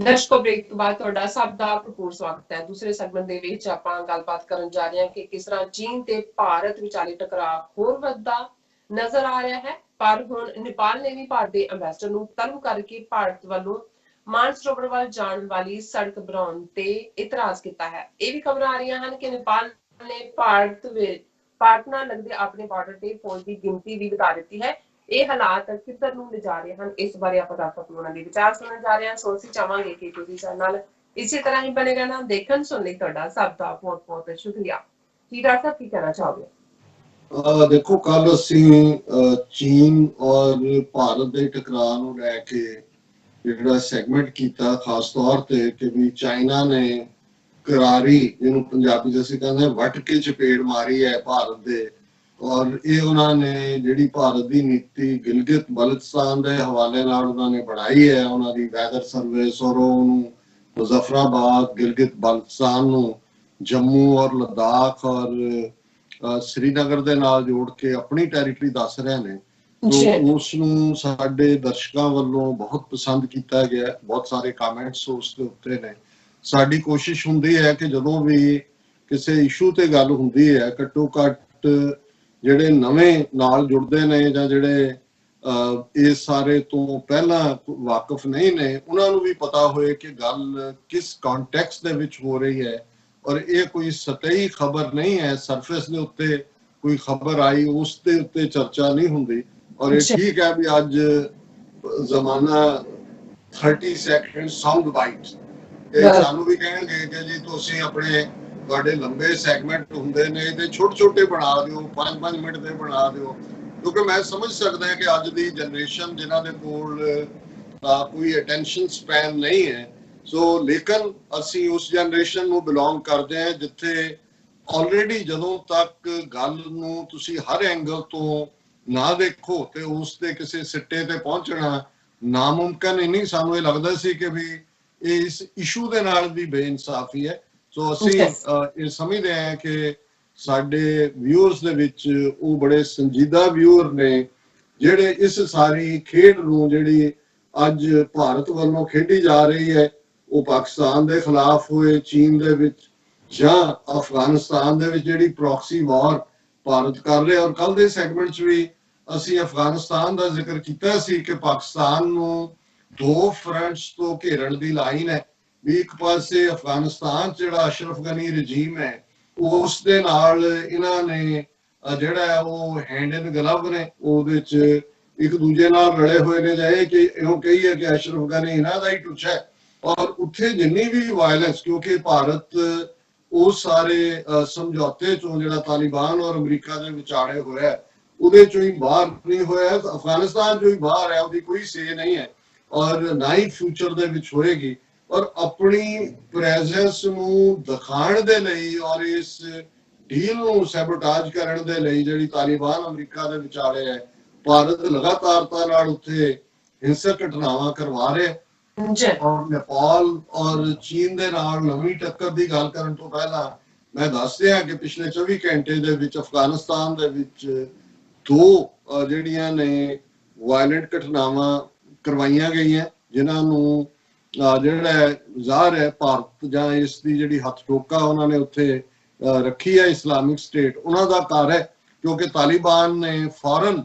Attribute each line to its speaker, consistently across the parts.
Speaker 1: ਦਰਸ਼ਕੋ break ਤੋਂ ਬਾਅਦ ਤੁਹਾਡਾ ਸਭ ਦਾ ਭਰਪੂਰ ਸਵਾਗਤ ਹੈ। ਦੂਸਰੇ ਸੈਗਮੈਂਟ ਦੇ ਵਿੱਚ ਆਪਾਂ ਗੱਲਬਾਤ ਕਰਨ ਜਾ ਰਹੇ ਹਾਂ ਕਿ ਕਿਸ ਤਰ੍ਹਾਂ ਚੀਨ ਤੇ ਭਾਰਤ ਵਿਚਾਲੇ ਟਕਰਾਅ ਹੋਰ ਵੱਧਦਾ ਨਜ਼ਰ ਆ ਰਿਹਾ ਹੈ। ਪਰ ਹੁਣ ਨੇਪਾਲ ਨੇ ਵੀ ਭਾਰਤ ਦੇ ਅੰਬੈਸਡਰ ਨੂੰ ਤਲਬ ਕਰਕੇ ਭਾਰਤ ਵੱਲੋਂ ਮਾਨਸਰੋਵਰ ਵੱਲ ਜਾਣ ਵਾਲੀ ਸੜਕ ਬਣਾਉਣ ਤੇ ਇਤਰਾਜ਼ ਕੀਤਾ ਹੈ। ਇਹ ਵੀ ਖਬਰਾਂ ਆ ਰਹੀਆਂ ਹਨ ਕਿ ਨੇਪਾਲ ਨੇ ਭਾਰਤ ਨਾਲ ਲੱਗਦੇ ਆਪਣੇ ਬਾਰਡਰ ਤੇ ਫੌਜ ਦੀ ਗਿਣਤੀ ਵੀ ਵਧਾ ਦਿੱਤੀ ਹੈ। ਇਹ ਹਾਲਾਤ ਕਿੱਧਰ ਨੂੰ ਲਿਜਾ ਰਹੇ ਹਨ, ਇਸ ਬਾਰੇ ਆਪਾਂ ਡਾਕਟਰ ਪੂਰਨਾ ਦੇ ਵਿਚਾਰ ਸੁਣਨ ਜਾ ਰਹੇ ਹਾਂ। ਸੋ ਅਸੀਂ ਚਾਹਾਂਗੇ ਕਿ ਤੁਸੀਂ ਸਾਡੇ ਨਾਲ ਇਸੇ ਤਰ੍ਹਾਂ ਹੀ ਬਣੇ ਰਹਿਣਾ। ਦੇਖਣ ਸੁਣਨ ਲਈ ਤੁਹਾਡਾ ਸਭ ਦਾ ਬਹੁਤ ਬਹੁਤ ਸ਼ੁਕਰੀਆ। ਕੀ ਡਾਕਟਰ ਸਾਹਿਬ ਕੀ ਕਹਿਣਾ ਚਾਹੋਗੇ?
Speaker 2: ਦੇਖੋ, ਕੱਲ ਅਸੀਂ ਚੀਨ ਔਰ ਭਾਰਤ ਦੇ ਟਕਰਾਅ ਨੂੰ ਲੈ ਕੇ ਜਿਹੜਾ ਸੈਗਮੈਂਟ ਕੀਤਾ, ਖਾਸ ਤੌਰ ਤੇ ਕਿ ਵੀ ਚਾਈਨਾ ਨੇ ਕਰਾਰੀ, ਜਿਹਨੂੰ ਪੰਜਾਬੀ ਚ ਅਸੀਂ ਕਹਿੰਦੇ ਵੱਟ ਕੇ ਚਪੇੜ ਮਾਰੀ ਹੈ ਭਾਰਤ ਦੇ, ਔਰ ਇਹ ਉਹਨਾਂ ਨੇ ਜਿਹੜੀ ਭਾਰਤ ਦੀ ਨੀਤੀ ਗਿਲਗਿਤ ਬਲਤਿਸਤਾਨ ਦੇ ਹਵਾਲੇ ਨਾਲ ਉਹਨਾਂ ਨੇ ਬਣਾਈ ਹੈ, ਉਹਨਾਂ ਦੀ ਵੈਦਰ ਸਰਵਿਸ, ਔਰ ਉਹਨੂੰ ਮੁਜ਼ੱਫਰਾਬਾਦ, ਗਿਲਗਿਤ ਬਲਤਿਸਤਾਨ ਨੂੰ ਜੰਮੂ ਔਰ ਲੱਦਾਖ ਔਰ श्रीनगर ਦੇ ਨਾਲ ਜੋੜ ਕੇ ਆਪਣੀ ਟੈਰੀਟਰੀ ਦੱਸ ਰਹੇ ਨੇ। तो ਉਸ ਨੂੰ ਸਾਡੇ ਦਰਸ਼ਕਾਂ ਵੱਲੋਂ ਬਹੁਤ ਪਸੰਦ ਕੀਤਾ ਗਿਆ, ਬਹੁਤ ਸਾਰੇ ਕਮੈਂਟਸ ਉਸ ਦੇ ਉੱਤੇ ਨੇ। ਸਾਡੀ ਕੋਸ਼ਿਸ਼ ਹੁੰਦੀ ਹੈ ਕਿ ਜਦੋਂ ਵੀ ਕਿਸੇ ਇਸ਼ੂ ਤੇ ਗੱਲ ਹੁੰਦੀ ਹੈ, ਘੱਟੋ ਘੱਟ ਜਿਹੜੇ ਨਵੇਂ ਨਾਲ ਜੁੜਦੇ ਨੇ ਜਾਂ ਜਿਹੜੇ ਇਸ ਸਾਰੇ ਤੋਂ ਪਹਿਲਾਂ ਵਾਕਿਫ ਨਹੀਂ ਨੇ, ਉਹਨਾਂ ਨੂੰ ਵੀ ਪਤਾ ਹੋਏ ਕਿ ਗੱਲ ਕਿਸ ਕੰਟੈਕਸਟ ਦੇ ਵਿੱਚ ਹੋ ਰਹੀ ਹੈ। ਔਰ ਇਹ ਕੋਈ ਸਤਹੀ ਖਬਰ ਨਹੀਂ ਹੈ, ਸਰਫੇਸ ਦੇ ਉੱਤੇ ਕੋਈ ਖਬਰ ਆਈ ਉਸ ਦੇ ਉੱਤੇ ਚਰਚਾ ਨਹੀਂ ਹੁੰਦੀ। ਔਰ ਇਹ ਠੀਕ ਹੈ ਵੀ ਅੱਜ ਜ਼ਮਾਨਾ 30 ਸੈਕਿੰਡ ਸਾਊਂਡ ਬਾਈਟ, ਇਹ ਸਾਨੂੰ ਵੀ ਕਹਿਣਗੇ ਕਿ ਜੀ ਤੁਸੀਂ ਆਪਣੇ ਤੁਹਾਡੇ ਲੰਬੇ ਸੈਗਮੈਂਟ ਹੁੰਦੇ ਨੇ ਤੇ ਛੋਟੇ ਛੋਟੇ ਬਣਾ ਦਿਓ, 5-5 ਮਿੰਟ ਦੇ ਬਣਾ ਦਿਓ, ਕਿਉਂਕਿ ਮੈਂ ਸਮਝ ਸਕਦਾ ਕਿ ਅੱਜ ਦੀ ਜਨਰੇਸ਼ਨ ਜਿਨ੍ਹਾਂ ਦੇ ਕੋਲ ਕੋਈ ਅਟੈਂਸ਼ਨ ਸਪੈਨ ਨਹੀਂ ਹੈ। ਸੋ ਲੇਕਿਨ ਅਸੀਂ ਉਸ ਜਨਰੇਸ਼ਨ ਨੂੰ ਬਿਲੋਂਗ ਕਰਦੇ ਹਾਂ ਜਿੱਥੇ ਆਲਰੇਡੀ ਜਦੋਂ ਤੱਕ ਗੱਲ ਨੂੰ ਤੁਸੀਂ ਹਰ ਐਂਗਲ ਤੋਂ ਨਾ ਦੇਖੋ ਤੇ ਉਸ ਤੇ ਕਿਸੇ ਸਿੱਟੇ ਤੇ ਪਹੁੰਚਣਾ ਨਾਮੁਮਕਿਨ ਹੀ ਨਹੀਂ। ਸਾਨੂੰ ਇਹ ਲੱਗਦਾ ਸੀ ਕਿ ਵੀ ਇਸ ਇਸ਼ੂ ਦੇ ਨਾਲ ਵੀ ਬੇਇਨਸਾਫੀ ਹੈ। ਸੋ ਅਸੀਂ ਇਹ ਸਮਝਦੇ ਹਾਂ ਕਿ ਸਾਡੇ ਵਿਊਅਰਸ ਦੇ ਵਿੱਚ ਉਹ ਬੜੇ ਸੰਜੀਦਾ ਵਿਊਅਰ ਨੇ ਜਿਹੜੇ ਇਸ ਸਾਰੀ ਖੇਡ ਨੂੰ ਜਿਹੜੀ ਅੱਜ ਭਾਰਤ ਵੱਲੋਂ ਖੇਡੀ ਜਾ ਰਹੀ ਹੈ, ਉਹ ਪਾਕਿਸਤਾਨ ਦੇ ਖਿਲਾਫ ਹੋਏ, ਚੀਨ ਦੇ ਵਿੱਚ ਜਾਂ ਅਫਗਾਨਿਸਤਾਨ ਦੇ ਵਿੱਚ ਜਿਹੜੀ ਪ੍ਰੋਕਸੀ ਵਾਰ ਭਾਰਤ ਕਰ ਰਿਹਾ। ਔਰ ਕੱਲ ਦੇ ਸੈਗਮੈਂਟ 'ਚ ਵੀ ਅਸੀਂ ਅਫਗਾਨਿਸਤਾਨ ਦਾ ਜ਼ਿਕਰ ਕੀਤਾ ਸੀ ਕਿ ਪਾਕਿਸਤਾਨ ਨੂੰ 2 ਫਰੰਟਸ ਤੋਂ ਘੇਰਨ ਦੀ ਲਾਈਨ ਹੈ ਵੀ ਇੱਕ ਪਾਸੇ ਅਫਗਾਨਿਸਤਾਨ 'ਚ ਜਿਹੜਾ ਅਸ਼ਰਫ ਗਨੀ ਰਜੀਮ ਹੈ ਉਸ ਦੇ ਨਾਲ ਇਹਨਾਂ ਨੇ ਜਿਹੜਾ ਉਹ ਹੈਂਡ ਇਨ ਗਲਵ ਨੇ, ਉਹਦੇ 'ਚ ਇੱਕ ਦੂਜੇ ਨਾਲ ਰਲੇ ਹੋਏ ਨੇ। ਜਾਏ ਕਿ ਇਹੋ ਕਹੀਏ ਕਿ ਅਸ਼ਰਫ ਗਨੀ ਇਹਨਾਂ ਦਾ ਹੀ ਟੁੱਚ ਹੈ। ਔਰ ਉੱਥੇ ਜਿੰਨੀ ਵੀ ਵਾਇਲੈਂਸ, ਕਿਉਂਕਿ ਭਾਰਤ ਉਸ ਸਾਰੇ ਸਮਝੌਤੇ ਚੋਂ ਜਿਹੜਾ ਤਾਲਿਬਾਨ ਔਰ ਅਮਰੀਕਾ ਦੇ ਵਿਚਾਲੇ ਹੋਇਆ ਉਹਦੇ ਚੋਂ ਹੀ ਬਾਹਰ ਨਹੀਂ ਹੋਇਆ, ਅਫਗਾਨਿਸਤਾਨ ਚੋਂ ਹੀ ਬਾਹਰ ਹੈ, ਉਹਦੀ ਕੋਈ ਸੇ ਨਹੀਂ ਹੈ ਔਰ ਨਾ ਹੀ ਫਿਊਚਰ ਦੇ ਵਿੱਚ ਹੋਏਗੀ। ਔਰ ਆਪਣੀ ਪ੍ਰੈਜ਼ੈਂਸ ਨੂੰ ਦਿਖਾਉਣ ਦੇ ਲਈ ਔਰ ਇਸ ਡੀਲ ਨੂੰ ਸੈਬੋਟਾਜ ਕਰਨ ਦੇ ਲਈ ਜਿਹੜੀ ਤਾਲਿਬਾਨ ਅਮਰੀਕਾ ਦੇ ਵਿਚਾਲੇ ਹੈ, ਭਾਰਤ ਲਗਾਤਾਰਤਾ ਨਾਲ ਉੱਥੇ ਹਿੰਸਕ ਘਟਨਾਵਾਂ ਕਰਵਾ ਰਿਹਾ। ਔਰ ਨੇਪਾਲ ਔਰ ਚੀਨ ਦੇ ਨਾਲ ਨਵੀਂ ਟੱਕਰ ਦੀ ਗੱਲ ਕਰਨ ਤੋਂ ਪਹਿਲਾਂ ਮੈਂ ਦੱਸ ਰਿਹਾ ਕਿ ਪਿਛਲੇ 24 ਘੰਟੇ ਦੇ ਵਿੱਚ ਅਫਗਾਨਿਸਤਾਨ ਦੇ ਵਿੱਚ 2 ਜਿਹੜੀਆਂ ਨੇ ਵਾਇਲੈਂਟ ਘਟਨਾਵਾਂ ਕਰਵਾਈਆਂ ਗਈਆਂ, ਜਿਨ੍ਹਾਂ ਨੂੰ ਜਿਹੜਾ ਜ਼ਾਹਰ ਹੈ ਭਾਰਤ ਜਾਂ ਇਸ ਦੀ ਜਿਹੜੀ ਹੱਥ ਟੋਕਾ ਉਹਨਾਂ ਨੇ ਉੱਥੇ ਰੱਖੀ ਹੈ ਇਸਲਾਮਿਕ ਸਟੇਟ, ਉਹਨਾਂ ਦਾ ਘਰ ਹੈ। ਕਿਉਂਕਿ ਤਾਲਿਬਾਨ ਨੇ ਫੌਰਨ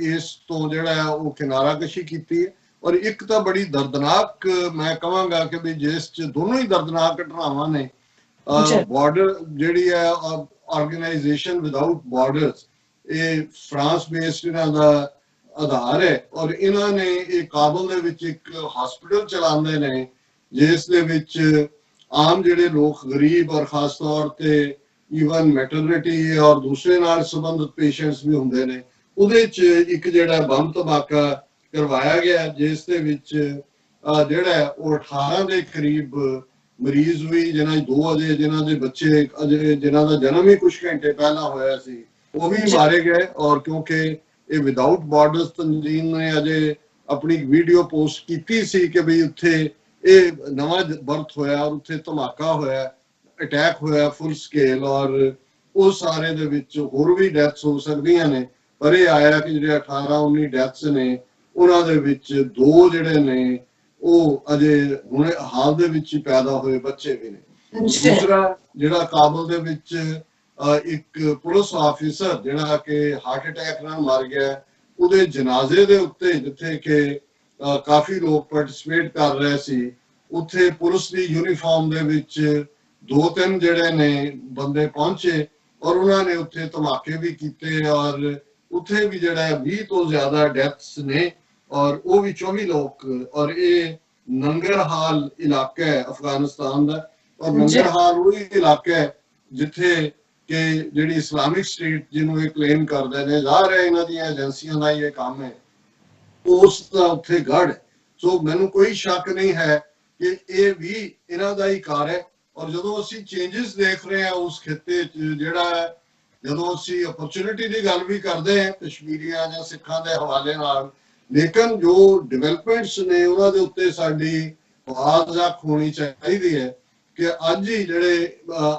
Speaker 2: ਇਸ ਤੋਂ ਜਿਹੜਾ ਉਹ ਕਿਨਾਰਾਕਸ਼ੀ ਕੀਤੀ ਹੈ। ਔਰ ਇੱਕ ਤਾਂ ਬੜੀ ਦਰਦਨਾਕ ਮੈਂ ਕਹਾਂਗਾ ਕਿ ਵੀ ਜਿਸ 'ਚ ਦੋਨੋਂ ਹੀ ਦਰਦਨਾਕ ਘਟਨਾਵਾਂ ਨੇ। ਬਾਰਡਰ ਜਿਹੜੀ ਹੈ ਆਰਗੇਨਾਈਜੇਸ਼ਨ ਵਿਦਆਊਟ ਬਾਰਡਰਸ, ਇਹ ਫਰਾਂਸ ਬੇਸਡ ਇਹਨਾਂ ਦਾ ਆਧਾਰ ਹੈ। ਔਰ ਇਹਨਾਂ ਨੇ ਇਹ ਕਾਬਲ ਦੇ ਵਿੱਚ ਇੱਕ ਹਸਪੀਟਲ ਚਲਾਉਂਦੇ ਨੇ ਜਿਸ ਦੇ ਵਿੱਚ ਆਮ ਜਿਹੜੇ ਲੋਕ ਗਰੀਬ ਔਰ ਖਾਸ ਤੌਰ ਤੇ ਈਵਨ ਮੈਟਰਨਿਟੀ ਔਰ ਦੂਸਰੇ ਨਾਲ ਸੰਬੰਧਿਤ ਪੇਸ਼ੈਂਟਸ ਵੀ ਹੁੰਦੇ ਨੇ। ਉਹਦੇ 'ਚ ਇੱਕ ਜਿਹੜਾ ਬੰਬ ਧਮਾਕਾ ਕਰਵਾਇਆ ਗਿਆ ਜਿਸ ਦੇ ਵਿੱਚ ਜਿਹੜਾ ਉਹ 18 ਦੇ ਕਰੀਬ ਮਰੀਜ਼ ਵੀ, ਜਿਹਨਾਂ 2 ਅਜੇ ਜਿਨ੍ਹਾਂ ਦੇ ਬੱਚੇ ਅਜੇ ਜਿਨ੍ਹਾਂ ਦਾ ਜਨਮ ਹੀ ਕੁਝ ਘੰਟੇ ਪਹਿਲਾਂ ਹੋਇਆ ਸੀ, ਉਹ ਵੀ ਮਾਰੇ ਗਏ। ਔਰ ਕਿਉਂਕਿ ਇਹ ਵਿਦਆਊਟ ਬਾਰਡਰਸ ਤੰਜ਼ੀਮ ਨੇ ਅਜੇ ਆਪਣੀ ਵੀਡੀਓ ਪੋਸਟ ਕੀਤੀ ਸੀ ਕਿ ਵੀ ਉੱਥੇ ਇਹ ਨਵਾਂ ਬਰਥ ਹੋਇਆ ਔਰ ਉੱਥੇ ਧਮਾਕਾ ਹੋਇਆ, ਅਟੈਕ ਹੋਇਆ ਫੁੱਲ ਸਕੇਲ, ਔਰ ਉਹ ਸਾਰੇ ਦੇ ਵਿੱਚ ਹੋਰ ਵੀ ਡੈਥਸ ਹੋ ਸਕਦੀਆਂ ਨੇ। ਪਰ ਇਹ ਆਇਆ ਕਿ ਜਿਹੜੇ 18-19 ਡੈਥਸ ਨੇ ਉਹਨਾਂ ਦੇ ਵਿੱਚ 2 ਜਿਹੜੇ ਨੇ ਉਹ ਅਜੇ ਹੁਣੇ ਹਾਲ ਦੇ ਵਿੱਚ ਹੀ ਪੈਦਾ ਹੋਏ ਬੱਚੇ ਵੀ ਨੇ। ਦੂਸਰਾ ਜਿਹੜਾ ਕਾਬਲ ਦੇ ਵਿੱਚ ਇੱਕ ਪੁਲਿਸ ਆਫੀਸਰ ਜਿਹੜਾ ਕਿ ਹਾਰਟ ਅਟੈਕ ਨਾਲ ਮਰ ਗਿਆ, ਉਹਦੇ ਜਨਾਜ਼ੇ ਦੇ ਉੱਤੇ ਜਿੱਥੇ ਕਿ ਕਾਫੀ ਲੋਕ ਪਾਰਟਿਸਿਪੇਟ ਕਰ ਰਹੇ ਸੀ, ਉੱਥੇ ਪੁਲਿਸ ਦੀ ਯੂਨੀਫਾਰਮ ਦੇ ਵਿੱਚ 2-3 ਜਿਹੜੇ ਨੇ ਬੰਦੇ ਪਹੁੰਚੇ ਔਰ ਉਹਨਾਂ ਨੇ ਉੱਥੇ ਧਮਾਕੇ ਵੀ ਕੀਤੇ ਔਰ ਉੱਥੇ ਵੀ ਜਿਹੜਾ 20 ਤੋਂ ਜ਼ਿਆਦਾ ਡੈਥਸ ਨੇ ਔਰ ਉਹ ਵੀ 24 ਲੋਕ। ਔਰ ਇਹ ਨੰਗਰਹਾਲ ਇਲਾਕਾ ਹੈ ਅਫਗਾਨਿਸਤਾਨ ਦਾ, ਔਰ ਨੰਗਰਹਾਲ ਉਹ ਇਲਾਕਾ ਹੈ ਜਿੱਥੇ ਕਿ ਜਿਹੜੀ ਇਸਲਾਮਿਕ ਸਟੇਟ ਜਿਹਨੂੰ ਇਹ ਕਲੇਮ ਕਰਦੇ ਨੇ, ਜ਼ਾਹਰ ਹੈ ਇਹਨਾਂ ਦੀਆਂ ਏਜੰਸੀਆਂ ਦਾ ਇਹ ਕੰਮ ਹੈ, ਉਸ ਦਾ ਉੱਥੇ ਗੜ। ਸੋ ਮੈਨੂੰ ਕੋਈ ਸ਼ੱਕ ਨਹੀਂ ਹੈ ਕਿ ਇਹ ਵੀ ਇਹਨਾਂ ਦਾ ਹੀ ਕਾਰ ਹੈ। ਔਰ ਜਦੋਂ ਅਸੀਂ ਚੇਂਜਸ ਦੇਖ ਰਹੇ ਹਾਂ ਉਸ ਖਿੱਤੇ 'ਚ, ਜਿਹੜਾ ਜਦੋਂ ਅਸੀਂ ਅਪਰਚੁਨਿਟੀ ਦੀ ਗੱਲ ਵੀ ਕਰਦੇ ਹਾਂ ਕਸ਼ਮੀਰੀਆਂ ਜਾਂ ਸਿੱਖਾਂ ਦੇ ਹਵਾਲੇ ਨਾਲ, ਲੇਕਿਨ ਜੋ ਡਿਵੈਲਪਮੈਂਟਸ ਨੇ ਉਹਨਾਂ ਦੇ ਉੱਤੇ ਸਾਡੀ ਆਵਾਜ਼ ਰੱਖ ਹੋਣੀ ਚਾਹੀਦੀ ਹੈ ਕਿ ਅੱਜ ਹੀ ਜਿਹੜੇ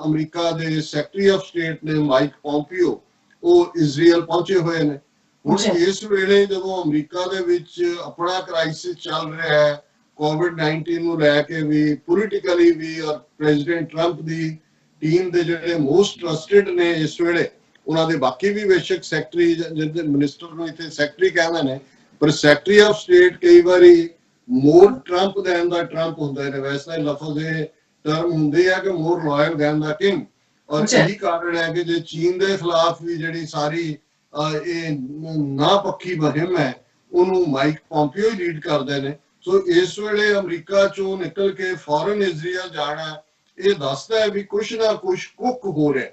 Speaker 2: ਅਮਰੀਕਾ ਦੇ ਸੈਕਟਰੀ ਆਫ ਸਟੇਟ ਨੇ ਮਾਈਕ ਪੋਂਪੀਓ, ਉਹ ਇਜ਼ਰਾਈਲ ਪਹੁੰਚੇ ਹੋਏ ਨੇ। ਹੁਣ ਇਸ ਵੇਲੇ ਜਦੋਂ ਅਮਰੀਕਾ ਦੇ ਵਿੱਚ ਆਪਣਾ ਕ੍ਰਾਈਸਿਸ ਚੱਲ ਰਿਹਾ ਹੈ ਕੋਵਿਡ-19 ਨੂੰ ਲੈ ਕੇ ਵੀ, ਪੋਲੀਟੀਕਲੀ ਵੀ, ਔਰ ਪ੍ਰੈਜ਼ੀਡੈਂਟ ਟਰੰਪ ਦੀ ਟੀਮ ਦੇ ਜਿਹੜੇ ਮੋਸਟ ਟਰਸਟਡ ਨੇ ਇਸ ਵੇਲੇ, ਉਹਨਾਂ ਦੇ ਬਾਕੀ ਵੀ ਬੇਸ਼ੱਕ ਸੈਕਟਰੀ ਜਿਹਦੇ ਮਿਨਿਸਟਰ ਨੂੰ ਇੱਥੇ ਸੈਕਟਰੀ ਕਹਿੰਦੇ ਨੇ, ਪਰ ਸੈਕਟਰੀ ਆਫ ਸਟੇਟ ਕਈ ਵਾਰੀ ਮੋਰ ਟਰੰਪ ਦੈਨ ਦਾ ਟਰੰਪ ਹੁੰਦੇ ਨੇ। ਵੈਸੇ ਲਫ਼ਜ਼ ਇਹ ਟਰਮ ਹੁੰਦੀ ਹੈ ਕਿ ਮੋਰ ਲਾਇਲ ਦੈਨ ਦਾ ਕਿੰਗ। ਔਰ ਇਹੀ ਕਾਰਨ ਹੈ ਕਿ ਜੇ ਚੀਨ ਦੇ ਖਿਲਾਫ ਵੀ ਜਿਹੜੀ ਸਾਰੀ ਇਹ ਨਾ ਪੱਖੀ ਮੁਹਿੰਮ ਹੈ ਉਹਨੂੰ ਮਾਈਕ ਪੋਂਪੀਓ ਹੀ ਲੀਡ ਕਰਦੇ ਨੇ। ਸੋ ਇਸ ਵੇਲੇ ਅਮਰੀਕਾ ਚੋਂ ਨਿਕਲ ਕੇ ਫੌਰਨ ਇਜ਼ਰਾਈਲ ਜਾਣਾ ਇਹ ਦੱਸਦਾ ਹੈ ਵੀ ਕੁਛ ਨਾ ਕੁਛ ਕੁੱਕ ਹੋ ਰਿਹਾ,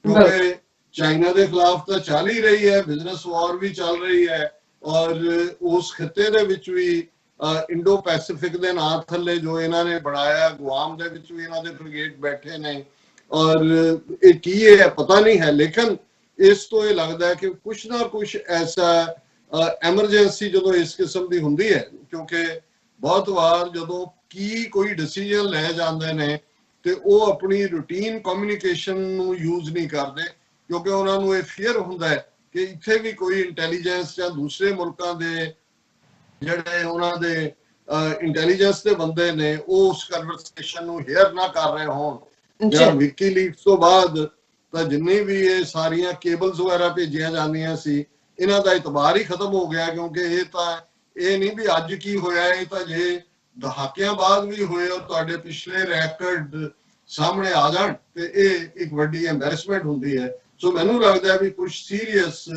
Speaker 2: ਕਿਉਂਕਿ ਚਾਈਨਾ ਦੇ ਖਿਲਾਫ ਤਾਂ ਚੱਲ ਹੀ ਰਹੀ ਹੈ, ਬਿਜ਼ਨਸ ਵਾਰ ਵੀ ਚੱਲ ਰਹੀ ਹੈ ਔਰ ਉਸ ਖਿੱਤੇ ਦੇ ਵਿੱਚ ਵੀ ਇੰਡੋ ਪੈਸੀਫਿਕ ਦੇ ਨਾਂ ਥੱਲੇ ਜੋ ਇਹਨਾਂ ਨੇ ਬਣਾਇਆ, ਗੁਆਮ ਦੇ ਵਿੱਚ ਵੀ ਇਹਨਾਂ ਦੇ ਫ੍ਰਿਗੇਟ ਬੈਠੇ ਨੇ ਔਰ ਇਹ ਕੀ ਹੈ ਪਤਾ ਨਹੀਂ ਹੈ। ਲੇਕਿਨ ਇਸ ਤੋਂ ਇਹ ਲੱਗਦਾ ਹੈ ਕਿ ਕੁਛ ਨਾ ਕੁਛ ਐਸਾ ਐਮਰਜੈਂਸੀ ਜਦੋਂ ਇਸ ਕਿਸਮ ਦੀ ਹੁੰਦੀ ਹੈ, ਕਿਉਂਕਿ ਬਹੁਤ ਵਾਰ ਜਦੋਂ ਕੀ ਕੋਈ ਡਿਸੀਜਨ ਲੈ ਜਾਂਦੇ ਨੇ ਤੇ ਉਹ ਆਪਣੀ ਰੂਟੀਨ ਕਮਿਊਨੀਕੇਸ਼ਨ ਨੂੰ ਯੂਜ਼ ਨਹੀਂ ਕਰਦੇ, ਕਿਉਂਕਿ ਉਹਨਾਂ ਨੂੰ ਇਹ ਫੀਅਰ ਹੁੰਦਾ ਹੈ ਕਿ ਇੱਥੇ ਵੀ ਕੋਈ ਇੰਟੈਲੀਜੈਂਸ ਜਾਂ ਦੂਸਰੇ ਮੁਲਕਾਂ ਦੇ ਜਿਹੜੇ ਉਹਨਾਂ ਦੇ ਇੰਟੈਲੀਜੈਂਸ ਦੇ ਬੰਦੇ ਨੇ ਉਹ ਉਸ ਕਨਵਰਸੇਸ਼ਨ ਨੂੰ ਹੇਅਰ ਨਾ ਕਰ ਰਹੇ ਹੋਣ। ਜਾਂ ਵਿਕੀਲੀਕਸ ਤੋਂ ਬਾਅਦ ਤਾਂ ਜਿੰਨੀ ਵੀ ਇਹ ਸਾਰੀਆਂ ਕੇਬਲਸ ਵਗੈਰਾ ਭੇਜੀਆਂ ਜਾਂਦੀਆਂ ਸੀ, ਇਹਨਾਂ ਦਾ ਇਤਬਾਰ ਹੀ ਖਤਮ ਹੋ ਗਿਆ, ਕਿਉਂਕਿ ਇਹ ਤਾਂ ਇਹ ਨਹੀਂ ਵੀ ਅੱਜ ਕੀ ਹੋਇਆ, ਇਹ ਤਾਂ ਜੇ ਦਹਾਕਿਆਂ ਬਾਅਦ ਵੀ ਹੋਏ ਔਰ ਤੁਹਾਡੇ ਪਿਛਲੇ ਰੈਕਰਡ ਸਾਹਮਣੇ ਆ ਜਾਣ ਤੇ ਇਹ ਇੱਕ ਵੱਡੀ ਐਮਬੈਰਸਮੈਂਟ ਹੁੰਦੀ ਹੈ। ਸੋ ਮੈਨੂੰ ਲੱਗਦਾ ਵੀ ਕੁਝ ਸੀਰੀਅਸ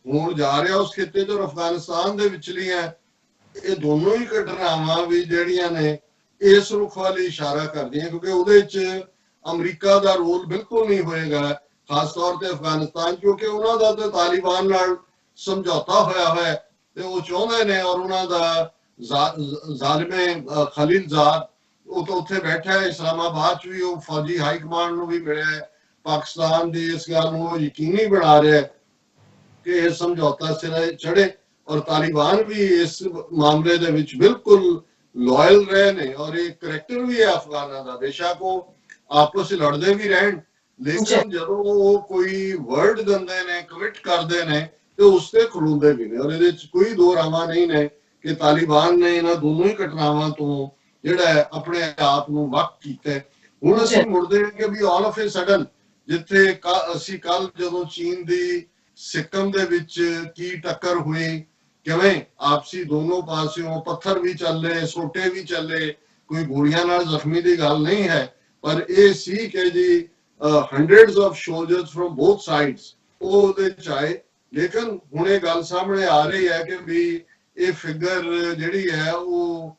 Speaker 2: ਹੋਣ ਜਾ ਰਿਹਾ ਉਸ ਖਿੱਤੇ 'ਚ। ਅਫਗਾਨਿਸਤਾਨ ਦੇ ਵਿਚਲੀਆਂ ਇਹ ਦੋਨੋਂ ਹੀ ਘਟਨਾਵਾਂ ਵੀ ਜਿਹੜੀਆਂ ਨੇ ਇਸ ਰੁਖ ਵੱਲ ਇਸ਼ਾਰਾ ਕਰਦੀਆਂ, ਕਿਉਂਕਿ ਉਹਦੇ 'ਚ ਅਮਰੀਕਾ ਦਾ ਰੋਲ ਬਿਲਕੁਲ ਨਹੀਂ ਹੋਏਗਾ, ਖਾਸ ਤੌਰ ਤੇ ਅਫਗਾਨਿਸਤਾਨ, ਕਿਉਂਕਿ ਉਹਨਾਂ ਦਾ ਤਾਂ ਤਾਲਿਬਾਨ ਨਾਲ ਸਮਝੌਤਾ ਹੋਇਆ ਹੋਇਆ ਤੇ ਉਹ ਚਾਹੁੰਦੇ ਨੇ ਔਰ ਉਹਨਾਂ ਦਾ ਜ਼ਾਲਿਮੇ ਖਲੀਲਜ਼ਾਦ ਉਹ ਤਾਂ ਉੱਥੇ ਬੈਠਾ ਹੈ ਇਸਲਾਮਾਬਾਦ 'ਚ ਵੀ, ਉਹ ਫੌਜੀ ਹਾਈ ਕਮਾਂਡ ਨੂੰ ਵੀ ਮਿਲਿਆ, ਪਾਕਿਸਤਾਨ ਦੀ ਇਸ ਗੱਲ ਨੂੰ ਉਹ ਯਕੀਨੀ ਬਣਾ ਰਿਹਾ ਕਿ ਇਹ ਸਮਝੌਤਾ ਸਿਰੇ ਚੜੇ ਔਰ ਤਾਲਿਬਾਨ ਵੀ ਇਸ ਮਾਮਲੇ ਦੇ ਵਿੱਚ ਬਿਲਕੁਲ ਲਾਇਲ ਰਹੇ ਨੇ। ਔਰ ਇਹ ਕਰੈਕਟਰ ਵੀ ਹੈ ਅਫਗਾਨਾਂ ਦਾ, ਬੇਸ਼ੱਕ ਉਹ ਆਪਸ ਵਿੱਚ ਲੜਦੇ ਵੀ ਰਹਿਣ, ਲੇਕਿਨ ਜਦੋਂ ਉਹ ਕੋਈ ਵਰਡ ਦਿੰਦੇ ਨੇ, ਕਮਿਟ ਕਰਦੇ ਨੇ ਤੇ ਉਸ ਤੇ ਖਲੋਂਦੇ ਵੀ ਨੇ। ਔਰ ਇਹਦੇ ਵਿੱਚ ਕੋਈ ਦੋ ਰਾਵਾਂ ਨਹੀਂ ਨੇ ਕਿ ਤਾਲਿਬਾਨ ਨੇ ਇਹਨਾਂ ਦੋਨੋਂ ਹੀ ਘਟਨਾਵਾਂ ਤੋਂ ਜਿਹੜਾ ਆਪਣੇ ਆਪ ਨੂੰ ਵੱਖ ਕੀਤਾ। ਹੁਣ ਅਸੀਂ ਮੁੜਦੇ ਹਾਂ ਕਿ ਵੀ ਆਲ ਆਫ ਏ ਸਡਨ ਜਿੱਥੇ ਅਸੀਂ ਕੱਲ ਜਦੋਂ ਚੀਨ ਦੀ ਸਿੱਕਮ ਦੇ ਵਿੱਚ ਕੀ ਟੱਕਰ ਹੋਈ, ਕਿਵੇਂ ਆਪਸੀ ਦੋਨੋਂ ਪਾਸਿਓਂ ਪੱਥਰ ਵੀ ਚੱਲੇ, ਸੋਟੇ ਵੀ ਚੱਲੇ, ਕੋਈ ਗੋਲੀਆਂ ਨਾਲ ਜ਼ਖਮੀ ਦੀ ਗੱਲ ਨਹੀਂ ਹੈ, ਪਰ ਇਹ ਸੀ ਕਿ ਜੀ hundreds of soldiers from both sides ਉਹ ਉਹਦੇ ਚ ਆਏ। ਲੇਕਿਨ ਹੁਣ ਇਹ ਗੱਲ ਸਾਹਮਣੇ ਆ ਰਹੀ ਹੈ ਕਿ ਵੀ ਇਹ ਫਿਗਰ ਜਿਹੜੀ ਹੈ ਉਹ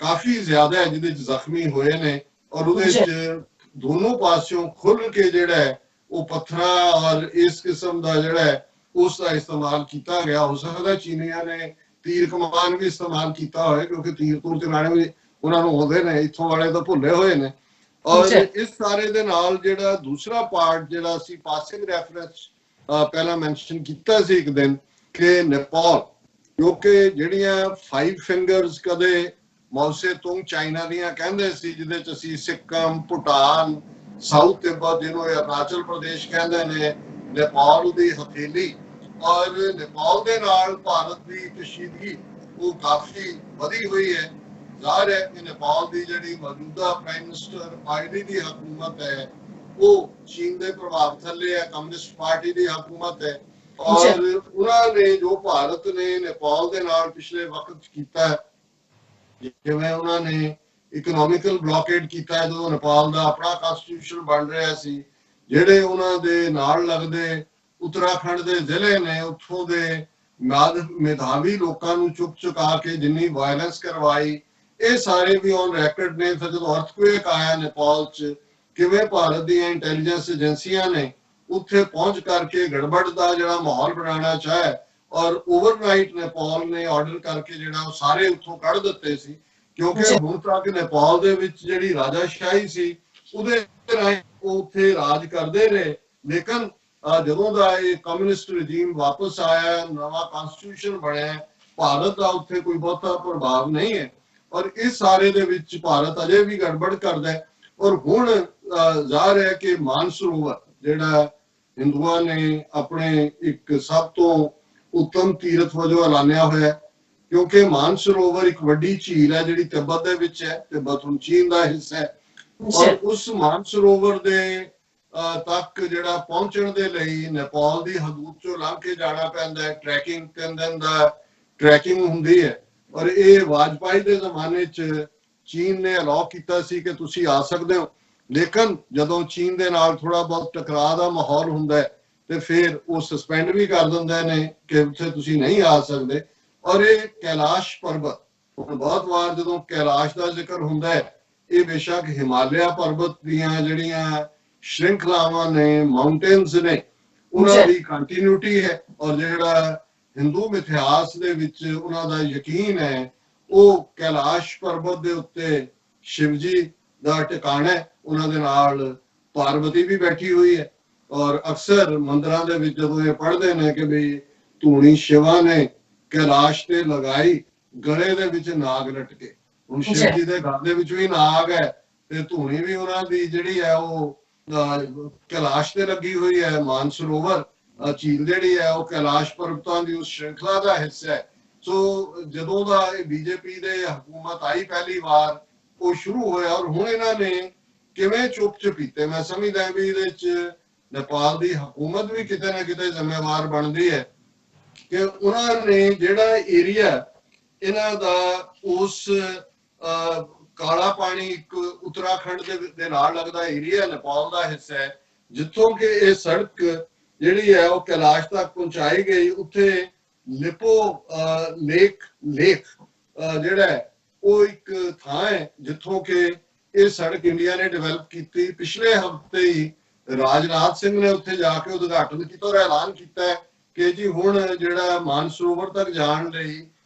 Speaker 2: ਕਾਫੀ ਜ਼ਿਆਦਾ ਹੈ ਜਿਹਦੇ ਚ ਜ਼ਖਮੀ ਹੋਏ ਨੇ ਔਰ ਉਹਦੇ ਚ ਦੋਨੋਂ ਪਾਸਿਓਂ ਖੁੱਲ ਕੇ ਜਿਹੜਾ ਹੈ ਉਹ ਪੱਥਰਾਂ ਔਰ ਇਸ ਕਿਸਮ ਦਾ ਜਿਹੜਾ ਹੈ ਉਸ ਦਾ ਇਸਤੇਮਾਲ ਕੀਤਾ ਗਿਆ। ਹੋ ਸਕਦਾ ਚੀਨੀਆਂ ਨੇ ਤੀਰ ਕਮਾਨ ਵੀ ਇਸਤੇਮਾਲ ਕੀਤਾ ਹੋਇਆ, ਕਿਉਂਕਿ ਤੀਰ ਤੂਰ ਚਲਾਣੇ ਵੀ ਉਹਨਾਂ ਨੂੰ ਆਉਂਦੇ ਨੇ, ਇੱਥੋਂ ਵਾਲੇ ਤਾਂ ਭੁੱਲੇ ਹੋਏ ਨੇ। ਔਰ ਇਸ ਸਾਰੇ ਦੇ ਨਾਲ ਜਿਹੜਾ ਦੂਸਰਾ ਪਾਰਟ ਜਿਹੜਾ ਅਸੀਂ ਪਾਸਿੰਗ ਰੈਫਰੈਂਸ ਪਹਿਲਾਂ ਮੈਂਸ਼ਨ ਕੀਤਾ ਸੀ ਇੱਕ ਦਿਨ ਕਿ ਨੇਪਾਲ, ਕਿਉਂਕਿ ਜਿਹੜੀਆਂ 5 ਫਿੰਗਰਸ ਕਦੇ ਮੌਸੇ ਤੁੰਗ ਚਾਈਨਾ ਦੀਆਂ ਕਹਿੰਦੇ ਸੀ, ਜਿਹਦੇ ਚ ਅਸੀਂ ਸਿੱਕਮ, ਭੂਟਾਨ, ਸਾਊਥ ਤਿੱਬਤ ਜਿਹਨੂੰ ਅਰੁਣਾਚਲ ਪ੍ਰਦੇਸ਼ ਕਹਿੰਦੇ ਨੇ, ਨੇਪਾਲ ਦੀ ਹਥੇਲੀ ਔਰ ਨੇਪਾਲ ਦੇ ਨਾਲ ਭਾਰਤ ਦੀ ਕਸ਼ੀਦਗੀ ਉਹ ਕਾਫੀ ਵਧੀ ਹੋਈ ਹੈ। ਜ਼ਾਹਰ ਹੈ ਕਿ ਨੇਪਾਲ ਦੀ ਜਿਹੜੀ ਮੌਜੂਦਾ ਪ੍ਰਾਈਮ ਮਿਨਿਸਟਰ ਬਾਇਡੀ ਦੀ ਹਕੂਮਤ ਹੈ ਉਹ ਚੀਨ ਦੇ ਪ੍ਰਭਾਵ ਥੱਲੇ ਹੈ, ਕਮਿਊਨਿਸਟ ਪਾਰਟੀ ਦੀ ਹਕੂਮਤ ਹੈ।
Speaker 1: ਜੀ
Speaker 2: ਔਰ ਉਹਨਾਂ ਨੇ ਜੋ ਭਾਰਤ ਨੇ ਨੇਪਾਲ ਦੇ ਨਾਲ ਪਿਛਲੇ ਵਕਤ ਕੀਤਾ ਹੈ, ਜਿਵੇਂ ਉਹਨਾਂ ਨੇ ਇਕਨੋਮਿਕਲ ਬਲੌਕੇਡ ਕੀਤਾ ਹੈ ਜਦੋਂ ਨੇਪਾਲ ਦਾ ਆਪਣਾ ਕਨਸਟੀਟਿਊਸ਼ਨ ਬਣ ਰਿਹਾ ਸੀ, ਜਿਹੜੇ ਉਹਨਾਂ ਦੇ ਨਾਲ ਲੱਗਦੇ ਉੱਤਰਾਖੰਡ ਦੇ ਜ਼ਿਲ੍ਹੇ ਨੇ ਉੱਥੋਂ ਦੇ ਮੇਧਾਵੀ ਲੋਕਾਂ ਨੂੰ ਚੁੱਕ ਚੁਕਾ ਕੇ ਜਿੰਨੀ ਵਾਇਲੈਂਸ ਕਰਵਾਈ, ਇਹ ਸਾਰੇ ਵੀ ਔਨ ਰੈਕਰਡ ਨੇ। ਫਿਰ ਜਦੋਂ ਅਰਥਕੁਏਕ ਆਇਆ ਨੇਪਾਲ 'ਚ, ਕਿਵੇਂ ਭਾਰਤ ਦੀਆਂ ਇੰਟੈਲੀਜੈਂਸ ਏਜੰਸੀਆਂ ਨੇ ਉੱਥੇ ਪਹੁੰਚ ਕਰਕੇ ਗੜਬੜ ਦਾ ਜਿਹੜਾ ਮਾਹੌਲ ਬਣਾਉਣਾ ਚਾਹਿਆ ਔਰ ਓਵਰਨਾਈਟ ਨੇਪਾਲ ਨੇ ਆਰਡਰ ਕਰਕੇ ਜਿਹੜਾ ਉਹ ਸਾਰੇ ਉੱਥੋਂ ਕੱਢ ਦਿੱਤੇ ਸੀ, ਕਿਉਂਕਿ ਹੁਣ ਤੱਕ ਨੇਪਾਲ ਦੇ ਵਿੱਚ ਜਿਹੜੀ ਰਾਜਾਸ਼ਾਹੀ ਸੀ ਉਹਦੇ ਰਾਹੀਂ ਉਹ ਉੱਥੇ ਰਾਜ ਕਰਦੇ ਰਹੇ। ਲੇਕਿਨ ਜਦੋਂ ਦਾ ਇਹ ਕਮਿਊਨਿਸਟ ਰਜੀਮ ਵਾਪਸ ਆਇਆ, ਨਵਾਂ ਕਨਸਟੀਟਿਊਸ਼ਨ ਬਣਿਆ, ਭਾਰਤ ਦਾ ਉੱਥੇ ਕੋਈ ਬਹੁਤਾ ਪ੍ਰਭਾਵ ਨਹੀਂ ਹੈ ਔਰ ਇਸ ਸਾਰੇ ਦੇ ਵਿੱਚ ਭਾਰਤ ਅਜੇ ਵੀ ਗੜਬੜ ਕਰਦਾ ਹੈ। ਔਰ ਹੁਣ ਜ਼ਾਹਰ ਹੈ ਕਿ ਮਾਨਸਰੋਵਰ ਜਿਹੜਾ ਹਿੰਦੂਆਂ ਨੇ ਆਪਣੇ ਇੱਕ ਸਭ ਤੋਂ ਉੱਤਮ ਤੀਰਥ ਵਜੋਂ ਐਲਾਨਿਆ ਹੋਇਆ, ਕਿਉਂਕਿ ਮਾਨਸਰੋਵਰ ਇੱਕ ਵੱਡੀ ਝੀਲ ਹੈ ਜਿਹੜੀ ਤਿੱਬਤ ਦੇ ਵਿੱਚ ਹੈ, ਤਿੱਬਤ ਹੁਣ ਚੀਨ ਦਾ ਹਿੱਸਾ ਹੈ। ਔਰ ਉਸ ਮਾਨਸਰੋਵਰ ਦੇ ਤੱਕ ਜਿਹੜਾ ਪਹੁੰਚਣ ਦੇ ਲਈ ਨੇਪਾਲ ਦੀ ਹਦੂਦ ਚੋਂ ਲੰਘ ਕੇ ਜਾਣਾ ਪੈਂਦਾ ਹੈ। ਟਰੈਕਿੰਗ 3 ਦਿਨ ਦਾ ਟਰੈਕਿੰਗ ਹੁੰਦੀ ਹੈ ਔਰ ਇਹ ਵਾਜਪਾਈ ਦੇ ਜ਼ਮਾਨੇ 'ਚ ਚੀਨ ਨੇ ਅਲਾਉ ਕੀਤਾ ਸੀ ਕਿ ਤੁਸੀਂ ਆ ਸਕਦੇ ਹੋ, ਲੇਕਿਨ ਜਦੋਂ ਚੀਨ ਦੇ ਨਾਲ ਥੋੜਾ ਬਹੁਤ ਟਕਰਾਅ ਦਾ ਮਾਹੌਲ ਹੁੰਦਾ ਹੈ ਤੇ ਫਿਰ ਉਹ ਸਸਪੈਂਡ ਵੀ ਕਰ ਦਿੰਦੇ ਨੇ ਕਿ ਉੱਥੇ ਤੁਸੀਂ ਨਹੀਂ ਆ ਸਕਦੇ। ਔਰ ਇਹ ਕੈਲਾਸ਼ ਪਰਬਤ, ਹੁਣ ਬਹੁਤ ਵਾਰ ਜਦੋਂ ਕੈਲਾਸ਼ ਦਾ ਜ਼ਿਕਰ ਹੁੰਦਾ ਹੈ, ਇਹ ਬੇਸ਼ੱਕ ਹਿਮਾਲਿਆ ਪਰਬਤ ਦੀਆਂ ਜਿਹੜੀਆਂ ਸ਼੍ਰਿੰਖਲਾਵਾਂ ਨੇ, ਮਾਊਂਟੇਨਸ ਨੇ, ਉਹਨਾਂ ਦੀ ਕੰਟੀਨਿਊਟੀ ਹੈ। ਔਰ ਜਿਹੜਾ ਹਿੰਦੂ ਇਤਿਹਾਸ ਦੇ ਵਿੱਚ ਉਹਨਾਂ ਦਾ ਯਕੀਨ ਹੈ ਉਹ ਕੈਲਾਸ਼ ਪਰਬਤ ਦੇ ਉੱਤੇ ਸ਼ਿਵ ਜੀ ਦਾ ਟਿਕਾਣਾ ਹੈ, ਉਹਨਾਂ ਦੇ ਨਾਲ ਪਾਰਵਤੀ ਵੀ ਬੈਠੀ ਹੋਈ ਹੈ। ਔਰ ਅਕਸਰ ਮੰਦਰਾਂ ਦੇ ਵਿੱਚ ਜਦੋਂ ਇਹ ਪੜ੍ਹਦੇ ਨੇ ਕਿ ਵੀ ਧੂਣੀ ਸ਼ਿਵਾ ਨੇ ਕੈਲਾਸ਼ ਤੇ ਲਗਾਈ, ਗਲੇ ਦੇ ਵਿੱਚ ਨਾਗ ਲਟਕੇ। ਹੁਣ ਸ਼ਿਵ ਜੀ ਦੇ ਗਲ ਦੇ ਵਿੱਚ ਵੀ ਨਾਗ ਹੈ ਤੇ ਧੂਣੀ ਵੀ ਉਹਨਾਂ ਦੀ ਜਿਹੜੀ ਹੈ ਉਹ ਕੈਲਾਸ਼ ਤੇ ਲੱਗੀ ਹੋਈ ਹੈ। ਮਾਨਸਰੋਵਰ ਝੀਲ ਜਿਹੜੀ ਹੈ ਉਹ ਕੈਲਾਸ਼ ਪਰਬਤਾਂ ਦੀ ਉਸ ਸ਼੍ਰਿੰਖਲਾ ਦਾ ਹਿੱਸਾ ਹੈ। ਸੋ ਜਦੋਂ ਦਾ ਇਹ ਬੀਜੇਪੀ ਦੇ ਹਕੂਮਤ ਆਈ ਪਹਿਲੀ ਵਾਰ, ਉਹ ਸ਼ੁਰੂ ਹੋਇਆ ਔਰ ਹੁਣ ਇਹਨਾਂ ਨੇ ਕਿਵੇਂ ਚੁੱਪ ਚਪੀਤੇ, ਮੈਂ ਸਮਝਦਾ ਵੀ ਇਹਦੇ ਚ ਨੇਪਾਲ ਦੀ ਹਕੂਮਤ ਵੀ ਕਿਤੇ ਨਾ ਕਿਤੇ ਜ਼ਿੰਮੇਵਾਰ ਬਣਦੀ ਹੈ ਕਿ ਉਹਨਾਂ ਨੇ ਜਿਹੜਾ ਏਰੀਆ ਇਹਨਾਂ ਦਾ ਉਸ ਕਾਲਾ ਪਾਣੀ ਇੱਕ ਉੱਤਰਾਖੰਡ ਦੇ ਨਾਲ ਲੱਗਦਾ ਏਰੀਆ ਨੇਪਾਲ ਦਾ ਹਿੱਸਾ ਹੈ, ਜਿੱਥੋਂ ਕਿ ਇਹ ਸੜਕ ਜਿਹੜੀ ਹੈ ਉਹ ਕੈਲਾਸ਼ ਤੱਕ ਪਹੁੰਚਾਈ ਗਈ। ਉੱਥੇ ਲਿਪੋ ਲੇਕ ਜਿਹੜਾ ਹੈ ਉਹ ਇੱਕ ਥਾਂ ਹੈ ਜਿੱਥੋਂ ਕਿ ਇਹ ਸੜਕ ਇੰਡੀਆ ਨੇ ਡਿਵੈਲਪ ਕੀਤੀ। ਪਿਛਲੇ ਹਫ਼ਤੇ ਹੀ ਰਾਜਨਾਥ ਸਿੰਘ ਨੇ ਉੱਥੇ ਜਾ ਕੇ ਉਦਘਾਟਨ ਕੀਤਾ ਔਰ ਐਲਾਨ ਕੀਤਾ ਕਿ ਜੀ ਹੁਣ ਜਿਹੜਾ ਮਾਨਸਰੋਵਰ ਤੱਕ ਜਾਣ ਲਈ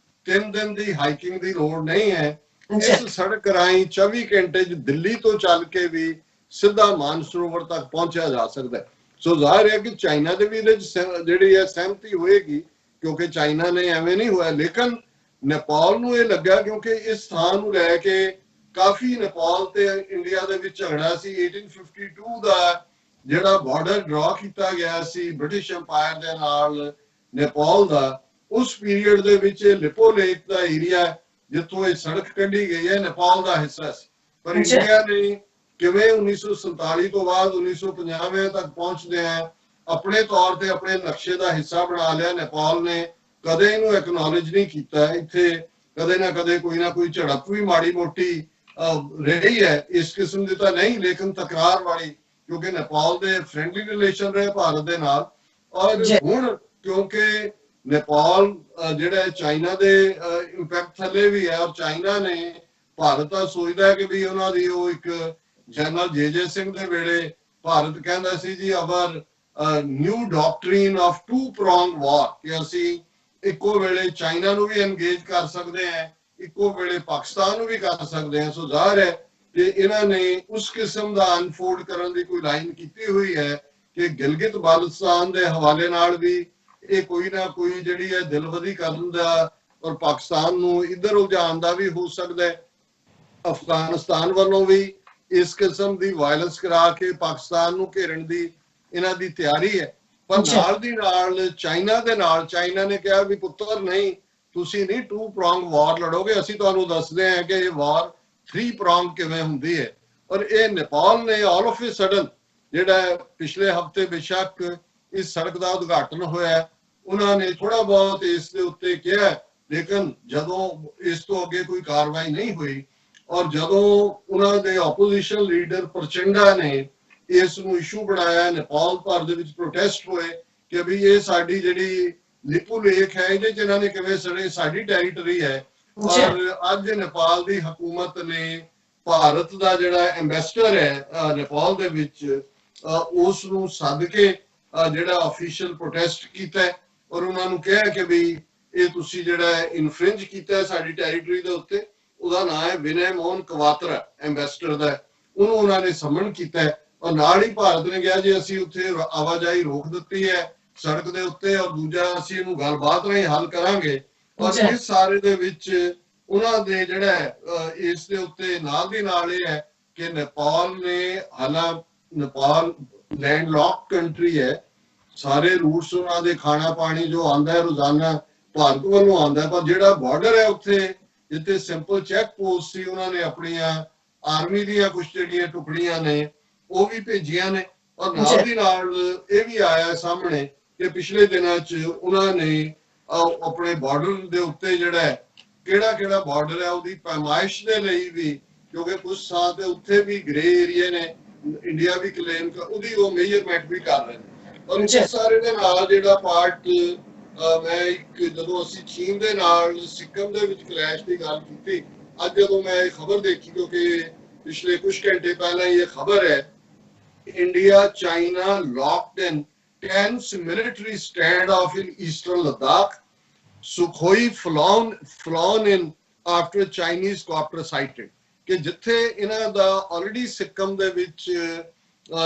Speaker 2: 3 ਦਿਨ ਦੀ ਹਾਈਕਿੰਗ ਦੀ ਲੋੜ ਨਹੀਂ ਹੈ। ਇਸ ਸੜਕ ਰਾਹੀਂ 24 ਘੰਟੇ ਚ ਦਿੱਲੀ ਤੋਂ ਚੱਲ ਕੇ ਵੀ ਸਿੱਧਾ ਮਾਨਸਰੋਵਰ ਤੱਕ ਪਹੁੰਚਿਆ ਜਾ ਸਕਦਾ ਹੈ। ਸੋ ਜ਼ਾਹਿਰ ਹੈ ਕਿ ਚਾਈਨਾ ਦੇ ਵੀ ਇਹਦੇ ਚ ਜਿਹੜੀ ਹੈ ਸਹਿਮਤੀ ਹੋਏਗੀ, ਕਿਉਂਕਿ ਚਾਈਨਾ ਨੇ ਐਵੇਂ ਨਹੀਂ ਹੋਇਆ। ਲੇਕਿਨ ਨੇਪਾਲ ਨੂੰ ਇਹ ਲੱਗਾ ਕਿਉਂਕਿ ਇਸ ਥਾਂ ਨੂੰ ਲੈ ਕੇ ਕਾਫੀ ਨੇਪਾਲ ਤੇ ਇੰਡੀਆ ਦੇ ਵਿੱਚ ਝਗੜਾ ਸੀ। 1852 ਦਾ ਜਿਹੜਾ ਬਾਰਡਰ ਡਰਾ ਕੀਤਾ ਗਿਆ ਸੀ ਬ੍ਰਿਟਿਸ਼ ਐਮਪਾਇਰ ਦੇ ਨਾਲ ਨੇਪਾਲ ਦਾ, ਉਸ ਪੀਰੀਅਡ ਦੇ ਵਿੱਚ ਲਿਪੋ ਲੇਕ ਦਾ ਏਰੀਆ ਜਿੱਥੋਂ ਇਹ ਸੜਕ ਕੱਢੀ ਗਈ ਹੈ ਨੇਪਾਲ ਦਾ ਹਿੱਸਾ ਸੀ। ਪਰ ਇੰਡੀਆ ਨੇ ਕਿਵੇਂ 1947 ਤੋਂ ਬਾਅਦ 1950 ਤੱਕ ਪਹੁੰਚਦੇ ਆ ਆਪਣੇ ਤੌਰ ਤੇ ਆਪਣੇ ਨਕਸ਼ੇ ਦਾ ਹਿੱਸਾ ਬਣਾ ਲਿਆ। ਨੇਪਾਲ ਨੇ ਕਦੇ ਇਹਨੂੰ ਐਕਨੋਲਜ ਨਹੀਂ ਕੀਤਾ। ਇੱਥੇ ਕਦੇ ਨਾ ਕੋਈ ਝੜਪ ਵੀ ਮਾੜੀ ਮੋਟੀ ਰਹੀ ਹੈ, ਇਸ ਕਿਸਮ ਦੀ ਤਾਂ ਨਹੀਂ ਲੇਕਿਨ ਤਕਰਾਰ ਵਾਲੀ, ਕਿਉਂਕਿ ਨੇਪਾਲ ਦੇ ਫਰੈਂਡਲੀ ਰਿਲੇਸ਼ਨ ਰਹੇ ਭਾਰਤ ਦੇ ਨਾਲ। ਔਰ ਹੁਣ ਕਿਉਂਕਿ ਨੇਪਾਲ ਜਿਹੜਾ ਚਾਈਨਾ ਦੇ ਇੰਪੈਕਟ ਥੱਲੇ ਵੀ ਹੈ ਔਰ ਚਾਈਨਾ ਨੇ ਭਾਰਤ ਦਾ ਸੋਚਦਾ ਹੈ ਕਿ ਵੀ ਉਹਨਾਂ ਦੀ ਉਹ ਇੱਕ ਜਨਰਲ ਜੇ ਸਿੰਘ ਦੇ ਵੇਲੇ ਭਾਰਤ ਕਹਿੰਦਾ ਸੀ ਜੀ ਅਵਰ ਨਿਊ ਡਾਕਟਰੀਨ ਆਫ 2 pronged ਵਾਰ, ਕਿ ਅਸੀਂ ਇੱਕੋ ਵੇਲੇ ਚਾਈਨਾ ਨੂੰ ਵੀ ਐਨਗੇਜ ਕਰ ਸਕਦੇ ਹਾਂ, ਇੱਕੋ ਵੇਲੇ ਪਾਕਿਸਤਾਨ ਨੂੰ ਵੀ ਕਰ ਸਕਦੇ ਹਾਂ। ਸੋ ਜ਼ਾਹਿਰ ਹੈ ਕਿ ਇਹਨਾਂ ਨੇ ਉਸ ਕਿਸਮ ਦਾ ਅਨਫੋਲਡ ਕਰਨ ਦੀ ਕੋਈ ਲਾਈਨ ਕੀਤੀ ਹੋਈ ਹੈ ਕਿ ਗਿਲਗਿਤ ਬਾਲਟਿਸਤਾਨ ਦੇ ਹਵਾਲੇ ਨਾਲ ਵੀ ਇਹ ਕੋਈ ਨਾ ਕੋਈ ਜਿਹੜੀ ਹੈ ਦਿਲਬਦੀ ਕਰਨ ਦਾ ਔਰ ਪਾਕਿਸਤਾਨ ਨੂੰ ਇੱਧਰ ਉਲਝਾਉਣ ਦਾ ਵੀ ਹੋ ਸਕਦਾ ਹੈ। ਅਫਗਾਨਿਸਤਾਨ ਵੱਲੋਂ ਵੀ ਇਸ ਕਿਸਮ ਦੀ ਵਾਇਲੈਂਸ ਕਰਾ ਕੇ ਪਾਕਿਸਤਾਨ ਨੂੰ ਘੇਰਨ ਦੀ ਇਹਨਾਂ ਦੀ ਤਿਆਰੀ ਹੈ। ਪਰ ਨਾਲ ਦੀ ਨਾਲ ਚਾਈਨਾ ਦੇ ਨਾਲ ਚਾਈਨਾ ਨੇ ਕਿਹਾ ਵੀ ਪੁੱਤਰ ਨਹੀਂ, ਤੁਸੀਂ ਨਹੀਂ 2 prong ਵਾਰ ਲੜੋਗੇ, ਅਸੀਂ ਤੁਹਾਨੂੰ ਦੱਸਦੇ ਹਾਂ ਕਿ ਇਹ ਵਾਰ 3 prong ਕਿਵੇਂ ਹੁੰਦੀ ਹੈ। ਔਰ ਇਹ ਨੇਪਾਲ ਨੇ ਆਲ ਆਫ ਅ ਸਡਨ ਜਿਹੜਾ ਪਿਛਲੇ ਹਫਤੇ ਬੇਸ਼ੱਕ ਇਸ ਸੜਕ ਦਾ ਉਦਘਾਟਨ ਹੋਇਆ, ਉਹਨਾਂ ਨੇ ਥੋੜਾ ਬਹੁਤ ਇਸ ਦੇ ਉੱਤੇ ਕਿਹਾ, ਲੇਕਿਨ ਜਦੋਂ ਇਸ ਤੋਂ ਅੱਗੇ ਕੋਈ ਕਾਰਵਾਈ ਨਹੀਂ ਹੋਈ। ਔਰ ਜਦੋਂ ਉਹਨਾਂ ਦੇ ਆਪੋਜੀਸ਼ਨ ਲੀਡਰ ਪ੍ਰਚੰਡਾ ਨੇ ਇਸ ਨੂੰ ਇਸ਼ੂ ਬਣਾਇਆ, ਨੇਪਾਲ ਭਰ ਦੇ ਵਿੱਚ ਪ੍ਰੋਟੈਸਟ ਹੋਏ ਕਿ ਵੀ ਇਹ ਸਾਡੀ ਜਿਹੜੀ ਲਿਪੂ ਲੇਖ ਹੈ ਇਹਦੇ ਚ ਇਹਨਾਂ ਨੇ ਕਿਵੇਂ ਸੜੇ, ਸਾਡੀ ਟੈਰੀਟਰੀ ਹੈ। ਔਰ ਅੱਜ ਨੇਪਾਲ ਦੀ ਹਕੂਮਤ ਨੇ ਭਾਰਤ ਦਾ ਜਿਹੜਾ ਐਮਬੈਸਡਰ ਹੈ ਨੇਪਾਲ ਦੇ ਵਿੱਚ, ਉਸ ਨੂੰ ਸੱਦ ਕੇ ਜਿਹੜਾ ਅਫੀਸ਼ੀਅਲ ਪ੍ਰੋਟੈਸਟ ਕੀਤਾ ਔਰ ਉਹਨਾਂ ਨੂੰ ਕਿਹਾ ਕਿ ਵੀ ਇਹ ਤੁਸੀਂ ਜਿਹੜਾ ਇਨਫ੍ਰਿੰਜ ਕੀਤਾ ਸਾਡੀ ਟੈਰੀਟਰੀ ਦੇ ਉੱਤੇ। ਉਹਦਾ ਨਾਮ ਹੈ ਵਿਨੈ ਮੋਹਨ ਕਵਾਤਰਾ, ਐਮਬੈਸਡਰ ਦਾ, ਉਹਨੂੰ ਉਹਨਾਂ ਨੇ ਸਮਨ ਕੀਤਾ ਔਰ ਨਾਲ ਹੀ ਭਾਰਤ ਨੇ ਕਿਹਾ ਜੀ ਅਸੀਂ ਉੱਥੇ ਆਵਾਜਾਈ ਰੋਕ ਦਿੱਤੀ ਹੈ ਸੜਕ ਦੇ ਉੱਤੇ, ਔਰ ਦੂਜਾ ਅਸੀਂ ਇਹਨੂੰ ਗੱਲਬਾਤ ਰਾਹੀਂ ਹੱਲ ਕਰਾਂਗੇ। ਔਰ ਇਸ ਸਾਰੇ ਦੇ ਵਿੱਚ ਉਹਨਾਂ ਦੇ ਜਿਹੜਾ ਇਸ ਦੇ ਉੱਤੇ ਨਾਲ ਦੀ ਨਾਲ ਇਹ ਹੈ ਕਿ ਨੇਪਾਲ ਨੇ, ਹਾਲਾਂ ਨੇਪਾਲ ਲੈਂਡਲੌਕ ਕੰਟਰੀ ਹੈ, ਸਾਰੇ ਰੂਟਸ ਉਹਨਾਂ ਦੇ ਖਾਣਾ ਪਾਣੀ ਜੋ ਆਉਂਦਾ ਹੈ ਰੋਜ਼ਾਨਾ ਭਾਰਤ ਵੱਲੋਂ ਆਉਂਦਾ, ਪਰ ਜਿਹੜਾ ਬਾਰਡਰ ਹੈ ਉੱਥੇ ਜਿੱਥੇ ਸਿੰਪਲ ਚੈੱਕ ਪੋਸਟ ਸੀ, ਉਹਨਾਂ ਨੇ ਆਪਣੀਆਂ ਆਰਮੀ ਦੀਆਂ ਕੁਝ ਜਿਹੜੀਆਂ ਟੁਕੜੀਆਂ ਨੇ ਉਹ ਵੀ ਭੇਜੀਆਂ ਨੇ। ਔਰ ਨਾਲ ਦੀ ਨਾਲ ਇਹ ਵੀ ਆਇਆ ਸਾਹਮਣੇ ਕਿ ਪਿਛਲੇ ਦਿਨਾਂ 'ਚ ਉਹਨਾਂ ਨੇ ਆਪਣੇ ਬਾਰਡਰ ਦੇ ਉੱਤੇ ਜਿਹੜਾ ਕਿਹੜਾ ਬਾਰਡਰ ਹੈ ਉਹਦੀ ਪੈਮਾਇਸ਼ ਦੇ ਲਈ ਵੀ, ਕਿਉਂਕਿ ਕੁਝ ਥਾਂ ਤੇ ਉੱਥੇ ਵੀ ਗ੍ਰੇ ਏਰੀਆ ਨੇ, ਇੰਡੀਆ ਵੀ ਕਲੇਮ ਉਹਦੀ ਉਹ ਮੇਜਰਮੈਂਟ ਵੀ ਕਰ ਰਹੇ ਨੇ। ਔਰ ਇਸ ਸਾਰੇ ਦੇ ਨਾਲ ਜਿਹੜਾ ਪਾਰਟ ਮੈਂ ਇੱਕ ਜਦੋਂ ਅਸੀਂ ਚੀਨ ਦੇ ਨਾਲ ਸਿੱਕਮ ਦੇ ਵਿੱਚ ਕਲੈਸ਼ ਦੀ ਗੱਲ ਕੀਤੀ, ਅੱਜ ਜਦੋਂ ਮੈਂ ਇਹ ਖਬਰ ਦੇਖੀ, ਕਿਉਂਕਿ ਪਿਛਲੇ ਕੁਝ ਘੰਟੇ ਪਹਿਲਾਂ ਇਹ ਖਬਰ ਹੈ, India China locked in tense military standoff in eastern Ladakh, Sukhoi flown in after Chinese copter sighted। ਕਿ ਜਿੱਥੇ ਇਹਨਾਂ ਦਾ ਆਲਰੇਡੀ ਸਿੱਕਮ ਦੇ ਵਿੱਚ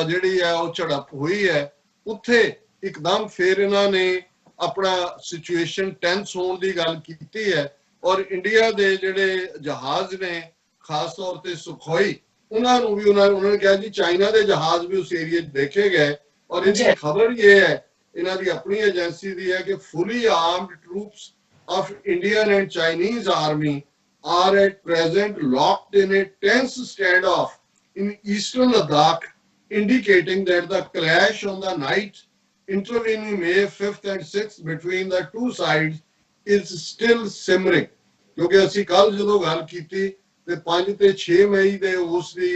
Speaker 2: ਜਿਹੜੀ ਹੈ ਉਹ ਝੜਪ ਹੋਈ ਹੈ, ਉੱਥੇ ਇੱਕਦਮ ਫੇਰ ਇਹਨਾਂ ਨੇ ਆਪਣਾ ਸਿਚੁਏਸ਼ਨ ਟੈਂਸ ਹੋਣ ਦੀ ਗੱਲ ਕੀਤੀ ਹੈ। ਔਰ ਇੰਡੀਆ ਦੇ ਜਿਹੜੇ ਜਹਾਜ਼ ਨੇ ਖਾਸ ਤੌਰ ਤੇ ਸੁਖੋਈ, ਉਹਨਾਂ ਨੂੰ ਵੀ ਉਹਨਾਂ ਨੇ ਕਿਹਾ ਜੀ ਚਾਈਨਾ ਦੇ ਜਹਾਜ਼ ਵੀ ਉਸ ਏਰੀਏ 'ਚ ਦੇਖੇ ਗਏ। ਔਰ ਇਹਦੀ ਖਬਰ ਇਹ ਹੈ, ਇਹਨਾਂ ਦੀ ਆਪਣੀ ਏਜੰਸੀ ਦੀ ਹੈ, ਕਿ fully armed troops of Indian and Chinese army are at present locked in a tense standoff in eastern Ladakh, indicating that the clash on the night intervening May 5th and 6th between the two sides is still simmering। ਕਿਉਂਕਿ ਅਸੀਂ ਕੱਲ ਜਦੋਂ ਗੱਲ ਕੀਤੀ ਤੇ 5 ਤੇ 6 ਮਈ ਦੇ ਉਸ ਦੀ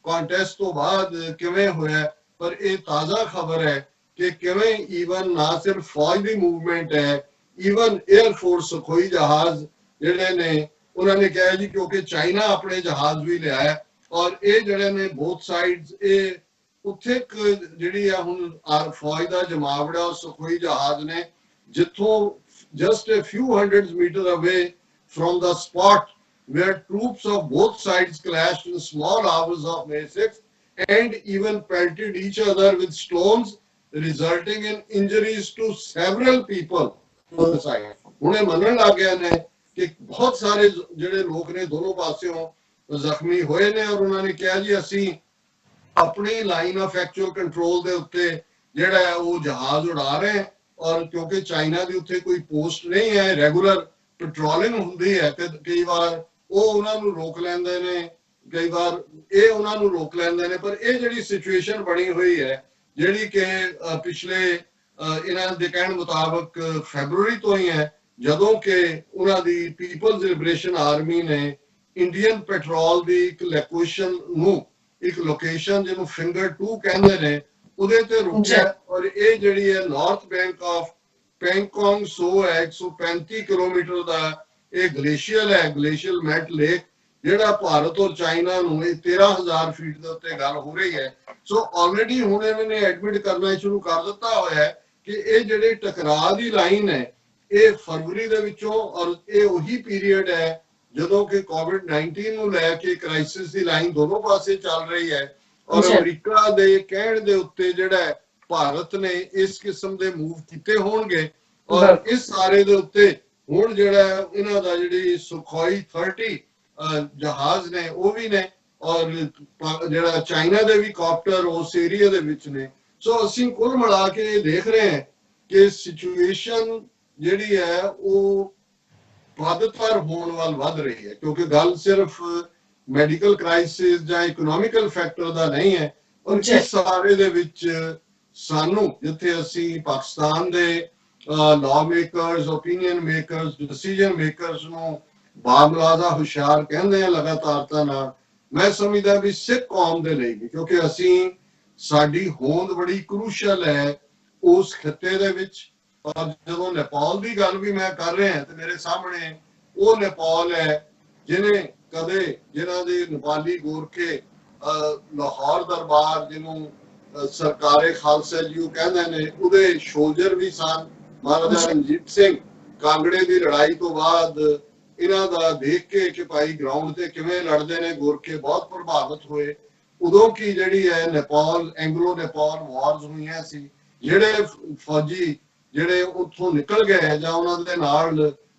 Speaker 2: ਕੰਟੈਸਟ ਤੋਂ ਬਾਅਦ ਕਿਵੇਂ ਹੋਇਆ, ਪਰ ਇਹ ਤਾਜ਼ਾ ਖਬਰ ਹੈ ਕਿ ਕਿਵੇਂ ਈਵਨ ਨਾ ਸਿਰਫ ਫੌਜ ਦੀ ਮੂਵਮੈਂਟ ਹੈ, ਈਵਨ 에ਅਰ ਫੋਰਸ ਸੁਖੋਈ ਜਹਾਜ਼ ਜਿਹੜੇ ਨੇ ਉਹਨਾਂ ਨੇ ਕਿਹਾ ਜੀ ਕਿਉਂਕਿ ਚਾਈਨਾ ਆਪਣੇ ਜਹਾਜ਼ ਵੀ ਲਿਆਇਆ। ਔਰ ਇਹ ਜਿਹੜੇ ਨੇ ਬੋਥ ਸਾਈਡਸ ਇਹ ਉੱਥੇ ਜਿਹੜੀ ਆ ਹੁਣ ਫੌਜ ਦਾ ਜਮਾਵੜਾ ਸੁਖੋਈ ਜਹਾਜ਼ ਨੇ, ਜਿੱਥੋਂ just a few hundred meters away from the spot where troops of both sides clashed in small hours of May 6th and even pelted each other with stones, resulting in injuries to several people on the side। ਹੁਣੇ ਮੰਨਣ ਲੱਗ ਗਏ ਨੇ ਕਿ ਬਹੁਤ ਸਾਰੇ ਜਿਹੜੇ ਲੋਕ ਨੇ ਦੋਨੋਂ ਪਾਸਿਓਂ ਜ਼ਖਮੀ ਹੋਏ ਨੇ। ਔਰ ਉਹਨਾਂ ਨੇ ਕਿਹਾ ਜੀ ਅਸੀਂ ਆਪਣੀ ਲਾਈਨ ਆਫ ਐਕਚੁਅਲ ਕੰਟਰੋਲ ਦੇ ਉੱਤੇ ਜਿਹੜਾ ਹੈ ਉਹ ਜਹਾਜ਼ ਉਡਾ ਰਹੇ। ਔਰ ਕਿਉਂਕਿ ਚਾਈਨਾ ਦੀ ਉੱਥੇ ਕੋਈ ਪੋਸਟ ਨਹੀਂ ਹੈ, ਰੈਗੂਲਰ ਪੈਟਰੋਲਿੰਗ ਹੁੰਦੀ ਹੈ, ਤੇ ਕਈ ਵਾਰ ਉਹ ਉਹਨਾਂ ਨੂੰ ਰੋਕ ਲੈਂਦੇ ਨੇ, ਕਈ ਵਾਰ ਇਹ ਉਹਨਾਂ ਨੂੰ ਰੋਕ ਲੈਂਦੇ ਨੇ। ਪਰ ਇਹ ਜਿਹੜੀ ਸਿਚੁਏਸ਼ਨ ਬਣੀ ਹੋਈ ਹੈ, ਜਿਹੜੀ ਕਿ ਪਿਛਲੇ ਇਹਨਾਂ ਦੇ ਕਹਿਣ ਮੁਤਾਬਕ ਫੈਬਰੂਅਰੀ ਤੋਂ ਹੀ ਹੈ, ਜਦੋਂ ਕਿ ਉਹਨਾਂ ਦੀ ਪੀਪਲਜ਼ ਲਿਬਰੇਸ਼ਨ ਆਰਮੀ ਨੇ ਇੰਡੀਅਨ ਪੈਟਰੋਲ ਦੀ ਇੱਕ ਲੋਕੇਸ਼ਨ ਨੂੰ, ਇੱਕ ਲੋਕੇਸ਼ਨ ਜਿਹਨੂੰ ਫਿੰਗਰ 2 ਕਹਿੰਦੇ ਨੇ, ਉਹਦੇ ਤੇ ਰੁਕਿਆ। ਔਰ ਇਹ ਜਿਹੜੀ ਹੈ ਨਾਰਥ ਬੈਂਕ ਆਫ ਪੈਂਗੋਂਗ ਸੋ ਹੈ, 135 ਕਿਲੋਮੀਟਰ ਦਾ ਇਹ ਗਲੇਸ਼ੀਅਰ ਹੈ, ਗਲੇਸ਼ੀਅਰ ਮੈਟ ਲੇਕ, ਜਿਹੜਾ ਭਾਰਤ ਔਰ ਚਾਈਨਾ ਨੂੰ ਇਹ 13,000 ਫੀਟ ਦੇ ਉੱਤੇ ਗੱਲ ਹੋ ਰਹੀ ਹੈ। ਸੋ ਆਲਰੇਡੀ ਹੁਣ ਇਹਨਾਂ ਨੇ ਐਡਮਿਟ ਕਰਨਾ ਸ਼ੁਰੂ ਕਰ ਦਿੱਤਾ ਹੋਇਆ ਹੈ ਕਿ ਇਹ ਜਿਹੜੇ ਟਕਰਾਅ ਦੀ ਲਾਈਨ ਹੈ ਇਹ ਫਰਵਰੀ ਦੇ ਵਿੱਚੋਂ, ਔਰ ਇਹ ਉਹੀ ਪੀਰੀਅਡ ਹੈ ਜਦੋਂ ਕਿ ਕੋਵਿਡ-19 ਨੂੰ ਲੈ ਕੇ ਕ੍ਰਾਈਸਿਸ ਦੀ ਲਾਈਨ ਦੋਨੋਂ ਪਾਸੇ ਚੱਲ ਰਹੀ ਹੈ। ਔਰ ਅਮਰੀਕਾ ਦੇ ਕਹਿਣ ਦੇ ਉੱਤੇ ਜਿਹੜਾ ਭਾਰਤ ਨੇ ਇਸ ਕਿਸਮ ਦੇ ਮੂਵ ਕੀਤੇ ਹੋਣਗੇ। ਔਰ ਇਸ ਸਾਰੇ ਦੇ ਉੱਤੇ ਹੁਣ ਜਿਹੜਾ ਇਹਨਾਂ ਦਾ ਜਿਹੜੀ ਸੁਖੋਈ 30 ਜਹਾਜ਼ ਨੇ ਉਹ ਵੀ ਨੇ, ਔਰ ਜਿਹੜਾ ਚਾਈਨਾ ਦੇ ਵੀ ਕਾਪਟਰ ਉਸ ਏਰੀਆ ਦੇ ਵਿੱਚ ਨੇ। ਸੋ ਅਸੀਂ ਕੁੱਲ ਮਿਲਾ ਕੇ ਦੇਖ ਰਹੇ ਹਾਂ ਕਿ ਸਿਚੁਏਸ਼ਨ ਜਿਹੜੀ ਹੈ ਉਹ ਵੱਧਤਰ ਹੋਣ ਵੱਲ ਵੱਧ ਰਹੀ ਹੈ, ਕਿਉਂਕਿ ਗੱਲ ਸਿਰਫ ਮੈਡੀਕਲ ਕ੍ਰਾਈਸਿਸ ਜਾਂ ਇਕਨੋਮਿਕਲ ਫੈਕਟਰ ਦਾ ਨਹੀਂ ਹੈ, ਔਰ ਇਸ ਸਾਰੇ ਦੇ ਵਿੱਚ ਸਾਨੂੰ ਜਿੱਥੇ ਅਸੀਂ ਪਾਕਿਸਤਾਨ ਦੇ law makers, opinion makers, decision makers ਨੂੰ ਬਾਮਲਾਜ਼ਾ ਹੁਸ਼ਿਆਰ ਕਹਿੰਦੇ ਆ ਲਗਾਤਾਰਤਾ ਨਾਲ, ਮੈਂ ਸਮਝਦਾ ਵੀ ਸਿੱਖ ਕੌਮ ਦੇ ਲਈ ਵੀ, ਕਿਉਂਕਿ ਅਸੀਂ ਸਾਡੀ ਹੋਂਦ ਬੜੀ ਕਰੂਸ਼ਲ ਹੈ ਉਸ ਖਿੱਤੇ ਦੇ ਵਿੱਚ। ਔਰ ਜਦੋਂ ਨੇਪਾਲ ਦੀ ਗੱਲ ਵੀ ਮੈਂ ਕਰ ਰਿਹਾ ਤੇ ਮੇਰੇ ਸਾਹਮਣੇ ਉਹ ਨੇਪਾਲ ਹੈ ਜਿਨ੍ਹਾਂ ਦੇ ਨੇਪਾਲੀ ਗੋਰਖੇ ਲਾਹੌਰ ਦਰਬਾਰ ਜਿਹਨੂੰ ਸਰਕਾਰੇ ਖਾਲਸਾ ਜੀ ਕਹਿੰਦੇ ਨੇ, ਉਹਦੇ ਸੋਲਜਰ ਵੀ ਸਨ। ਮਹਾਰਾਜਾ ਰਣਜੀਤ ਸਿੰਘ ਕਾਂਗੜੇ ਦੀ ਲੜਾਈ ਤੋਂ ਬਾਅਦ ਇਹਨਾਂ ਦਾ ਦੇਖ ਕੇ ਕਿ ਭਾਈ ਗਰਾਊਂਡ ਤੇ ਕਿਵੇਂ ਲੜਦੇ ਨੇ ਗੋਰਖੇ, ਬਹੁਤ ਪ੍ਰਭਾਵਿਤ ਹੋਏ। ਉਦੋਂ ਕੀ ਜਿਹੜੀ ਹੈ ਨੇਪਾਲ, ਐਂਗਲੋ ਨੇਪਾਲ ਵਾਰਸ ਹੋਈਆਂ ਸੀ। ਜਿਹੜੇ ਫੌਜੀ ਜਿਹੜੇ ਉੱਥੋਂ ਨਿਕਲ ਗਏ ਜਾਂ ਉਹਨਾਂ ਦੇ ਨਾਲ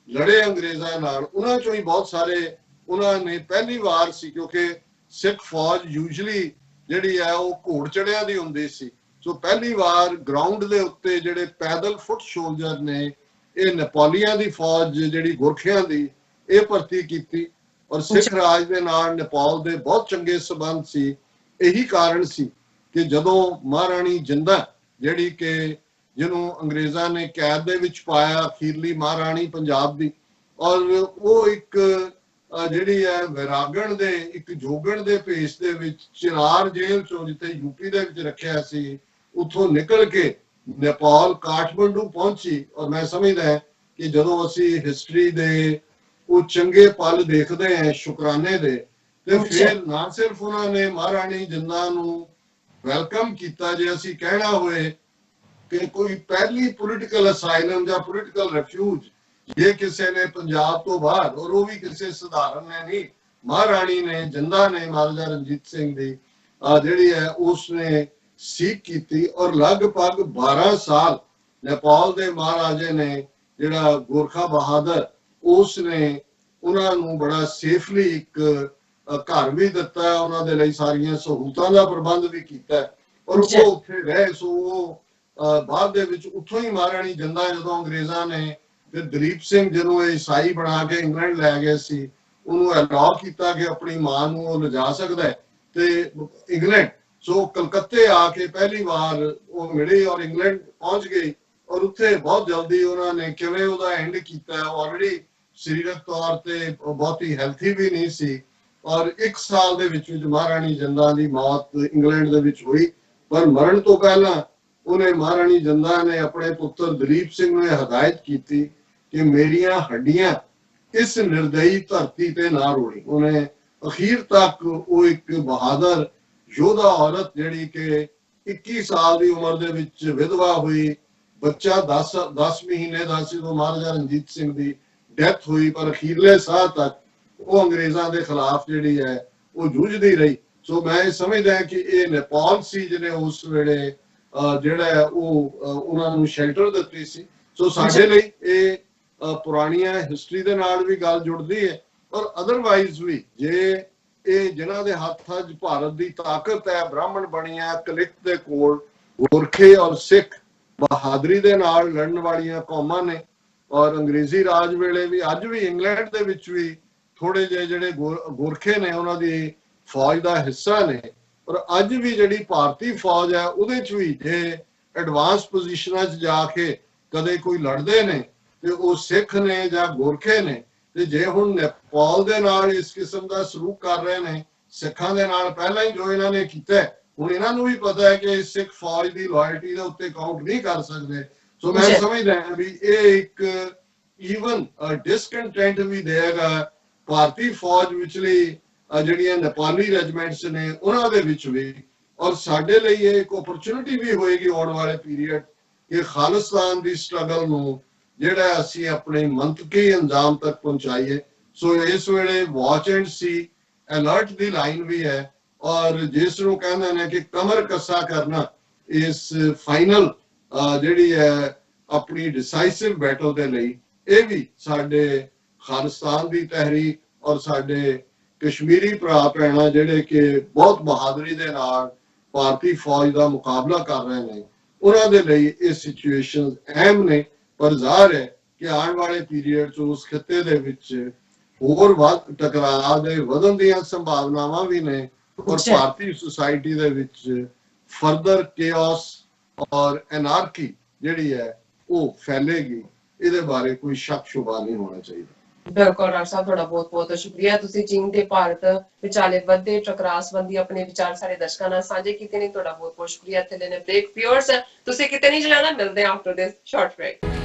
Speaker 2: ਲੜੇ ਅੰਗਰੇਜ਼ਾਂ ਨਾਲ, ਉਹਨਾਂ ਚੋਂ ਹੀ ਬਹੁਤ ਸਾਰੇ ਉਹਨਾਂ ਨੇ ਪਹਿਲੀ ਵਾਰ ਸੀ, ਕਿਉਂਕਿ ਸਿੱਖ ਫੌਜ ਯੂਜਲੀ ਜਿਹੜੀ ਹੈ ਉਹ ਘੋੜ ਚੜਿਆਂ ਦੀ ਹੁੰਦੀ ਸੀ, ਸੋ ਪਹਿਲੀ ਵਾਰ ਗਰਾਊਂਡ ਦੇ ਉੱਤੇ ਜਿਹੜੇ ਪੈਦਲ ਫੁੱਟ ਸੋਲਜਰ ਨੇ, ਇਹ ਨੇਪਾਲੀਆਂ ਦੀ ਫੌਜ ਜਿਹੜੀ ਗੋਰਖਿਆਂ ਦੀ ਇਹ ਭਰਤੀ ਕੀਤੀ। ਔਰ ਸਿੱਖ ਰਾਜ ਦੇ ਨਾਲ ਨੇਪਾਲ ਦੇ ਬਹੁਤ ਚੰਗੇ ਸਬੰਧ ਸੀ। ਇਹੀ ਕਾਰਨ ਸੀ ਕਿ ਜਦੋਂ ਮਹਾਰਾਣੀ ਜਿੰਦਾ ਜਿਹੜੀ ਕਿ ਜਿਹਨੂੰ ਅੰਗਰੇਜ਼ਾਂ ਨੇ ਕੈਦ ਦੇ ਵਿੱਚ ਪਾਇਆ, ਅਖੀਰਲੀ ਮਹਾਰਾਣੀ ਪੰਜਾਬ ਦੀ, ਔਰ ਉਹ ਇੱਕ ਜਿਹੜੀ ਹੈ ਵੈਰਾਗਣ ਦੇ ਇੱਕ ਜੋਗਣ ਦੇ ਭੇਸ ਦੇ ਵਿੱਚ ਚਿਨਾਰ ਜੇਲ੍ਹ ਚੋਂ, ਜਿੱਥੇ ਯੂਪੀ ਦੇ ਵਿੱਚ ਰੱਖਿਆ ਸੀ, ਉੱਥੋਂ ਨਿਕਲ ਕੇ ਨੇਪਾਲ ਕਾਠਮੰਡੂ ਪਹੁੰਚੀ। ਔਰ ਮੈਂ ਸਮਝਦਾ ਕਿ ਜਦੋਂ ਅਸੀਂ ਹਿਸਟਰੀ ਦੇ ਉਹ ਚੰਗੇ ਪਲ ਦੇਖਦੇ ਹਾਂ ਸ਼ੁਕਰਾਨੇ ਦੇ, ਤੇ ਫਿਰ ਨਾ ਸਿਰਫ ਉਹਨਾਂ ਨੇ ਮਹਾਰਾਣੀ ਜਿੰਦਾ ਨੂੰ ਵੈਲਕਮ ਕੀਤਾ, ਜੇ ਅਸੀਂ ਕਹਿਣਾ ਹੋਏ ਕਿ ਕੋਈ ਪਹਿਲੀ ਪੋਲੀਟੀਕਲ ਅਸਾਈਲਮ ਜਾਂ ਪੋਲੀਟੀਕਲ ਰੈਫਿਊਜ ਜੇ ਕਿਸੇ ਨੇ ਪੰਜਾਬ ਤੋਂ ਬਾਹਰ, ਔਰ ਉਹ ਵੀ ਕਿਸੇ ਸਧਾਰਨ ਨੇ ਨਹੀਂ, ਮਹਾਰਾਣੀ ਨੇ ਜਿੰਦਾ ਨੇ ਮਹਾਰਾਜਾ ਰਣਜੀਤ ਸਿੰਘ ਦੀ ਜਿਹੜੀ ਹੈ ਉਸਨੇ ਸੀਖ ਕੀਤੀ। ਔਰ ਲਗਭਗ 12 ਸਾਲ ਨੇਪਾਲ ਦੇ ਮਹਾਰਾਜੇ ਨੇ ਜਿਹੜਾ ਗੋਰਖਾ ਬਹਾਦਰ, ਉਸਨੇ ਉਹਨਾਂ ਨੂੰ ਬੜਾ ਸੇਫਲੀ ਇੱਕ ਘਰ ਵੀ ਦਿੱਤਾ, ਉਹਨਾਂ ਦੇ ਲਈ ਸਾਰੀਆਂ ਸਹੂਲਤਾਂ ਦਾ ਪ੍ਰਬੰਧ ਵੀ ਕੀਤਾ, ਔਰ ਉਹ ਉੱਥੇ ਰਹੇ। ਸੋ ਉਹ ਬਾਅਦ ਦੇ ਵਿੱਚ ਉੱਥੋਂ ਹੀ ਮਹਾਰਾਣੀ ਜਿੰਦਾ ਜਦੋਂ ਅੰਗਰੇਜ਼ਾਂ ਨੇ ਫਿਰ ਦਲੀਪ ਸਿੰਘ ਜਿਹਨੂੰ ਇਹ ਈਸਾਈ ਬਣਾ ਕੇ ਇੰਗਲੈਂਡ ਲੈ ਗਏ ਸੀ, ਉਹਨੂੰ ਅਲਾਉ ਕੀਤਾ ਕਿ ਆਪਣੀ ਮਾਂ ਨੂੰ ਉਹ ਲਿਜਾ ਸਕਦਾ ਹੈ ਤੇ ਇੰਗਲੈਂਡ। ਸੋ ਕਲਕੱਤੇ ਆ ਕੇ ਪਹਿਲੀ ਵਾਰ ਉਹ ਮਿਲੀ ਔਰ ਇੰਗਲੈਂਡ ਪਹੁੰਚ ਗਈ, ਔਰ ਉੱਥੇ ਬਹੁਤ ਜਲਦੀ ਉਹਨਾਂ ਨੇ ਕਿਵੇਂ ਉਹਦਾ ਐਂਡ ਕੀਤਾ। ਆਲਰੇਡੀ ਸਰੀਰਕ ਤੌਰ ਤੇ ਬਹੁਤੀ ਹੈਲਥੀ ਵੀ ਨਹੀਂ ਸੀ, ਔਰ 1 ਸਾਲ ਦੇ ਵਿੱਚ ਮਹਾਰਾਣੀ ਜਿੰਦਾ ਦੀ ਮੌਤ ਇੰਗਲੈਂਡ ਦੇ ਵਿੱਚ ਹੋਈ। ਪਰ ਮਰਨ ਤੋਂ ਪਹਿਲਾਂ ਉਹਨੇ ਮਹਾਰਾਣੀ ਜਿੰਦਾ ਨੇ ਆਪਣੇ ਪੁੱਤਰ ਦਲੀਪ ਸਿੰਘ ਨੂੰ ਹਦਾਇਤ ਕੀਤੀ ਕਿ ਮੇਰੀਆਂ ਹੱਡੀਆਂ ਇਸ ਨਿਰਦਈ ਧਰਤੀ ਤੇ ਨਾ ਰੋੜੀ। ਉਹਨੇ ਅਖੀਰ ਤੱਕ ਉਹ ਇੱਕ ਬਹਾਦਰ ਯੋਧਾ ਔਰਤ ਜਿਹੜੀ ਕਿ 21 ਸਾਲ ਦੀ ਉਮਰ ਦੇ ਵਿੱਚ ਵਿਧਵਾ ਹੋਈ, ਬੱਚਾ 10 ਮਹੀਨੇ ਦਾ ਸੀ ਜਦੋਂ ਮਹਾਰਾਜਾ ਰਣਜੀਤ ਸਿੰਘ ਦੀ ਡੈਥ ਹੋਈ, ਪਰ ਅਖੀਰਲੇ ਸਾਹ ਤੱਕ ਉਹ ਅੰਗਰੇਜ਼ਾਂ ਦੇ ਖਿਲਾਫ ਜਿਹੜੀ ਹੈ ਉਹ ਜੂਝਦੀ ਰਹੀ। ਸੋ ਮੈਂ ਸਮਝਦਾ ਕਿ ਇਹ ਨੇਪਾਲ ਸੀ ਜਿਹਨੇ ਉਸ ਵੇਲੇ ਜਿਹੜਾ ਉਹ ਉਹਨਾਂ ਨੂੰ ਸ਼ੈਲਟਰ ਦਿੱਤੀ ਸੀ। ਸੋ ਸਾਡੇ ਲਈ ਇਹ ਪੁਰਾਣੀਆਂ ਹਿਸਟਰੀ ਦੇ ਨਾਲ ਵੀ ਗੱਲ ਜੁੜਦੀ ਹੈ, ਔਰ ਅਦਰਵਾਈਜ਼ ਵੀ ਜੇ ਇਹ ਜਿਨ੍ਹਾਂ ਦੇ ਹੱਥ 'ਚ ਭਾਰਤ ਦੀ ਤਾਕਤ ਹੈ, ਬ੍ਰਾਹਮਣ ਬਣੀਆਂ ਕਲਿਕ ਦੇ ਕੋਲ ਗੋਰਖੇ ਔਰ ਸਿੱਖ ਬਹਾਦਰੀ ਦੇ ਨਾਲ ਲੜਨ ਵਾਲੀਆਂ ਕੌਮਾਂ ਨੇ। ਔਰ ਅੰਗਰੇਜ਼ੀ ਰਾਜ ਵੇਲੇ ਵੀ ਅੱਜ ਵੀ ਇੰਗਲੈਂਡ ਦੇ ਵਿੱਚ ਵੀ ਥੋੜੇ ਜਿਹੇ ਜਿਹੜੇ ਗੋਰਖੇ ਨੇ ਉਹਨਾਂ ਦੀ ਫੌਜ ਦਾ ਹਿੱਸਾ ਨੇ, ਔਰ ਅੱਜ ਵੀ ਜਿਹੜੀ ਭਾਰਤੀ ਫੌਜ ਹੈ ਉਹਦੇ 'ਚ ਵੀ ਜੇ ਐਡਵਾਂਸ ਪੋਜੀਸ਼ਨਾਂ 'ਚ ਜਾ ਕੇ ਕਦੇ ਕੋਈ ਲੜਦੇ ਨੇ ਤੇ ਉਹ ਸਿੱਖ ਨੇ ਜਾਂ ਗੋਰਖੇ ਨੇ। ਤੇ ਜੇ ਹੁਣ ਨੇਪਾਲ ਦੇ ਨਾਲ ਇਸ ਕਿਸਮ ਦਾ ਸਲੂਕ ਕਰ ਰਹੇ ਨੇ, ਸਿੱਖਾਂ ਦੇ ਨਾਲ ਪਹਿਲਾਂ ਹੀ ਜੋ ਇਹਨਾਂ ਨੇ ਕੀਤਾ, ਹੁਣ ਇਹਨਾਂ ਨੂੰ ਵੀ ਪਤਾ ਹੈ ਕਿ ਸਿੱਖ ਫੌਜ ਦੀ ਲਾਇਲਟੀ ਦੇ ਉੱਤੇ ਕਾਊਂਟ ਨਹੀਂ ਕਰ ਸਕਦੇ। ਸੋ ਮੈਂ ਸਮਝਦਾ ਹਾਂ ਵੀ ਇਹ ਇੱਕ ਈਵਨ ਡਿਸਕੰਟੈਂਟ ਵੀ ਦੇਗਾ ਭਾਰਤੀ ਫੌਜ ਵਿਚਲੀ ਜਿਹੜੀਆਂ ਨੇਪਾਲੀ ਰੈਜੀਮੈਂਟਸ ਨੇ ਉਹਨਾਂ ਦੇ ਵਿੱਚ ਵੀ। ਔਰ ਸਾਡੇ ਲਈ ਇਹ ਇੱਕ ਓਪਰਚੁਨਿਟੀ ਵੀ ਹੋਏਗੀ ਆਉਣ ਵਾਲੇ ਪੀਰੀਅਡ ਕਿ ਖਾਲਿਸਤਾਨ ਦੀ ਸਟਰਗਲ ਨੂੰ ਜਿਹੜਾ ਅਸੀਂ ਆਪਣੇ ਮੰਤਕੀ ਅੰਜਾਮ ਤੱਕ ਪਹੁੰਚਾਈਏ। ਸੋ ਇਸ ਵੇਲੇ watch and C alert the line ਵੀ ਹੈ, ਔਰ ਜਿਸ ਨੂੰ ਕਹਿੰਦੇ ਨੇ ਕਿ ਕਮਰ ਕੱਸਾ ਕਰਨਾ ਇਸ ਫਾਈਨਲ ਜਿਹੜੀ ਹੈ ਆਪਣੀ ਡਿਸਾਈਸਿਵ ਬੈਟਲ ਦੇ ਲਈ, ਇਹ ਵੀ ਸਾਡੇ ਖਾਲਿਸਤਾਨ ਦੀ ਤਹਿਰੀਕ ਔਰ ਸਾਡੇ ਕਸ਼ਮੀਰੀ ਭਰਾ ਭੈਣਾਂ ਜਿਹੜੇ ਕਿ ਬਹੁਤ ਬਹਾਦਰੀ ਦੇ ਨਾਲ ਭਾਰਤੀ ਫੌਜ ਦਾ ਮੁਕਾਬਲਾ ਕਰ ਰਹੇ ਨੇ, ਉਹਨਾਂ ਦੇ ਲਈ ਇਹ ਸਿਚੁਏਸ਼ਨ ਅਹਿਮ ਨੇ। ਪਰ ਜ਼ਾਹਰ ਹੈ ਕਿ ਆਉਣ ਵਾਲੇ ਪੀਰੀਅਡ 'ਚ ਉਸ ਖਿੱਤੇ ਦੇ ਵਿੱਚ ਹੋਰ ਵੱਧ ਟਕਰਾਅ ਦੇ ਵਧਣ ਦੀਆਂ ਸੰਭਾਵਨਾਵਾਂ ਵੀ ਨੇ ਔਰ
Speaker 1: ਜੀ।
Speaker 2: ਭਾਰਤੀ ਸੁਸਾਇਟੀ ਦੇ ਵਿੱਚ ਫਰਦਰ ਕੇਓਸ ਔਰ ਐਨਾਰਕੀ ਜਿਹੜੀ ਹੈ ਉਹ ਫੈਲੇਗੀ। ਇਹਦੇ ਬਾਰੇ ਕੋਈ ਸ਼ੱਕ ਸ਼ੁਬਾ ਨਹੀਂ ਹੋਣਾ ਚਾਹੀਦਾ।
Speaker 1: ਬਿਲਕੁਲ ਡਾਕਟਰ ਸਾਹਿਬ, ਤੁਹਾਡਾ ਬਹੁਤ ਬਹੁਤ ਸ਼ੁਕਰੀਆ। ਤੁਸੀਂ ਚੀਨ ਤੇ ਭਾਰਤ ਵਿਚਾਲੇ ਵੱਧਦੇ ਟਕਰਾਅ ਸੰਬੰਧੀ ਆਪਣੇ ਵਿਚਾਰ ਸਾਰੇ ਦਰਸ਼ਕਾਂ ਨਾਲ ਸਾਂਝੇ ਕੀਤੇ ਨੇ। ਤੁਹਾਡਾ ਬਹੁਤ ਬਹੁਤ ਸ਼ੁਕਰੀਆ। ਇੱਥੇ ਦੇ ਨੇ ਬ੍ਰੇਕ। ਵਿਊਅਰਸ, ਤੁਸੀਂ ਕਿਤੇ ਨਹੀਂ ਜਾਣਾ, ਮਿਲਦੇ ਹਾਂ ਆਫਟਰ ਦਿਸ ਸ਼ਾਰਟ ਬ੍ਰੇਕ।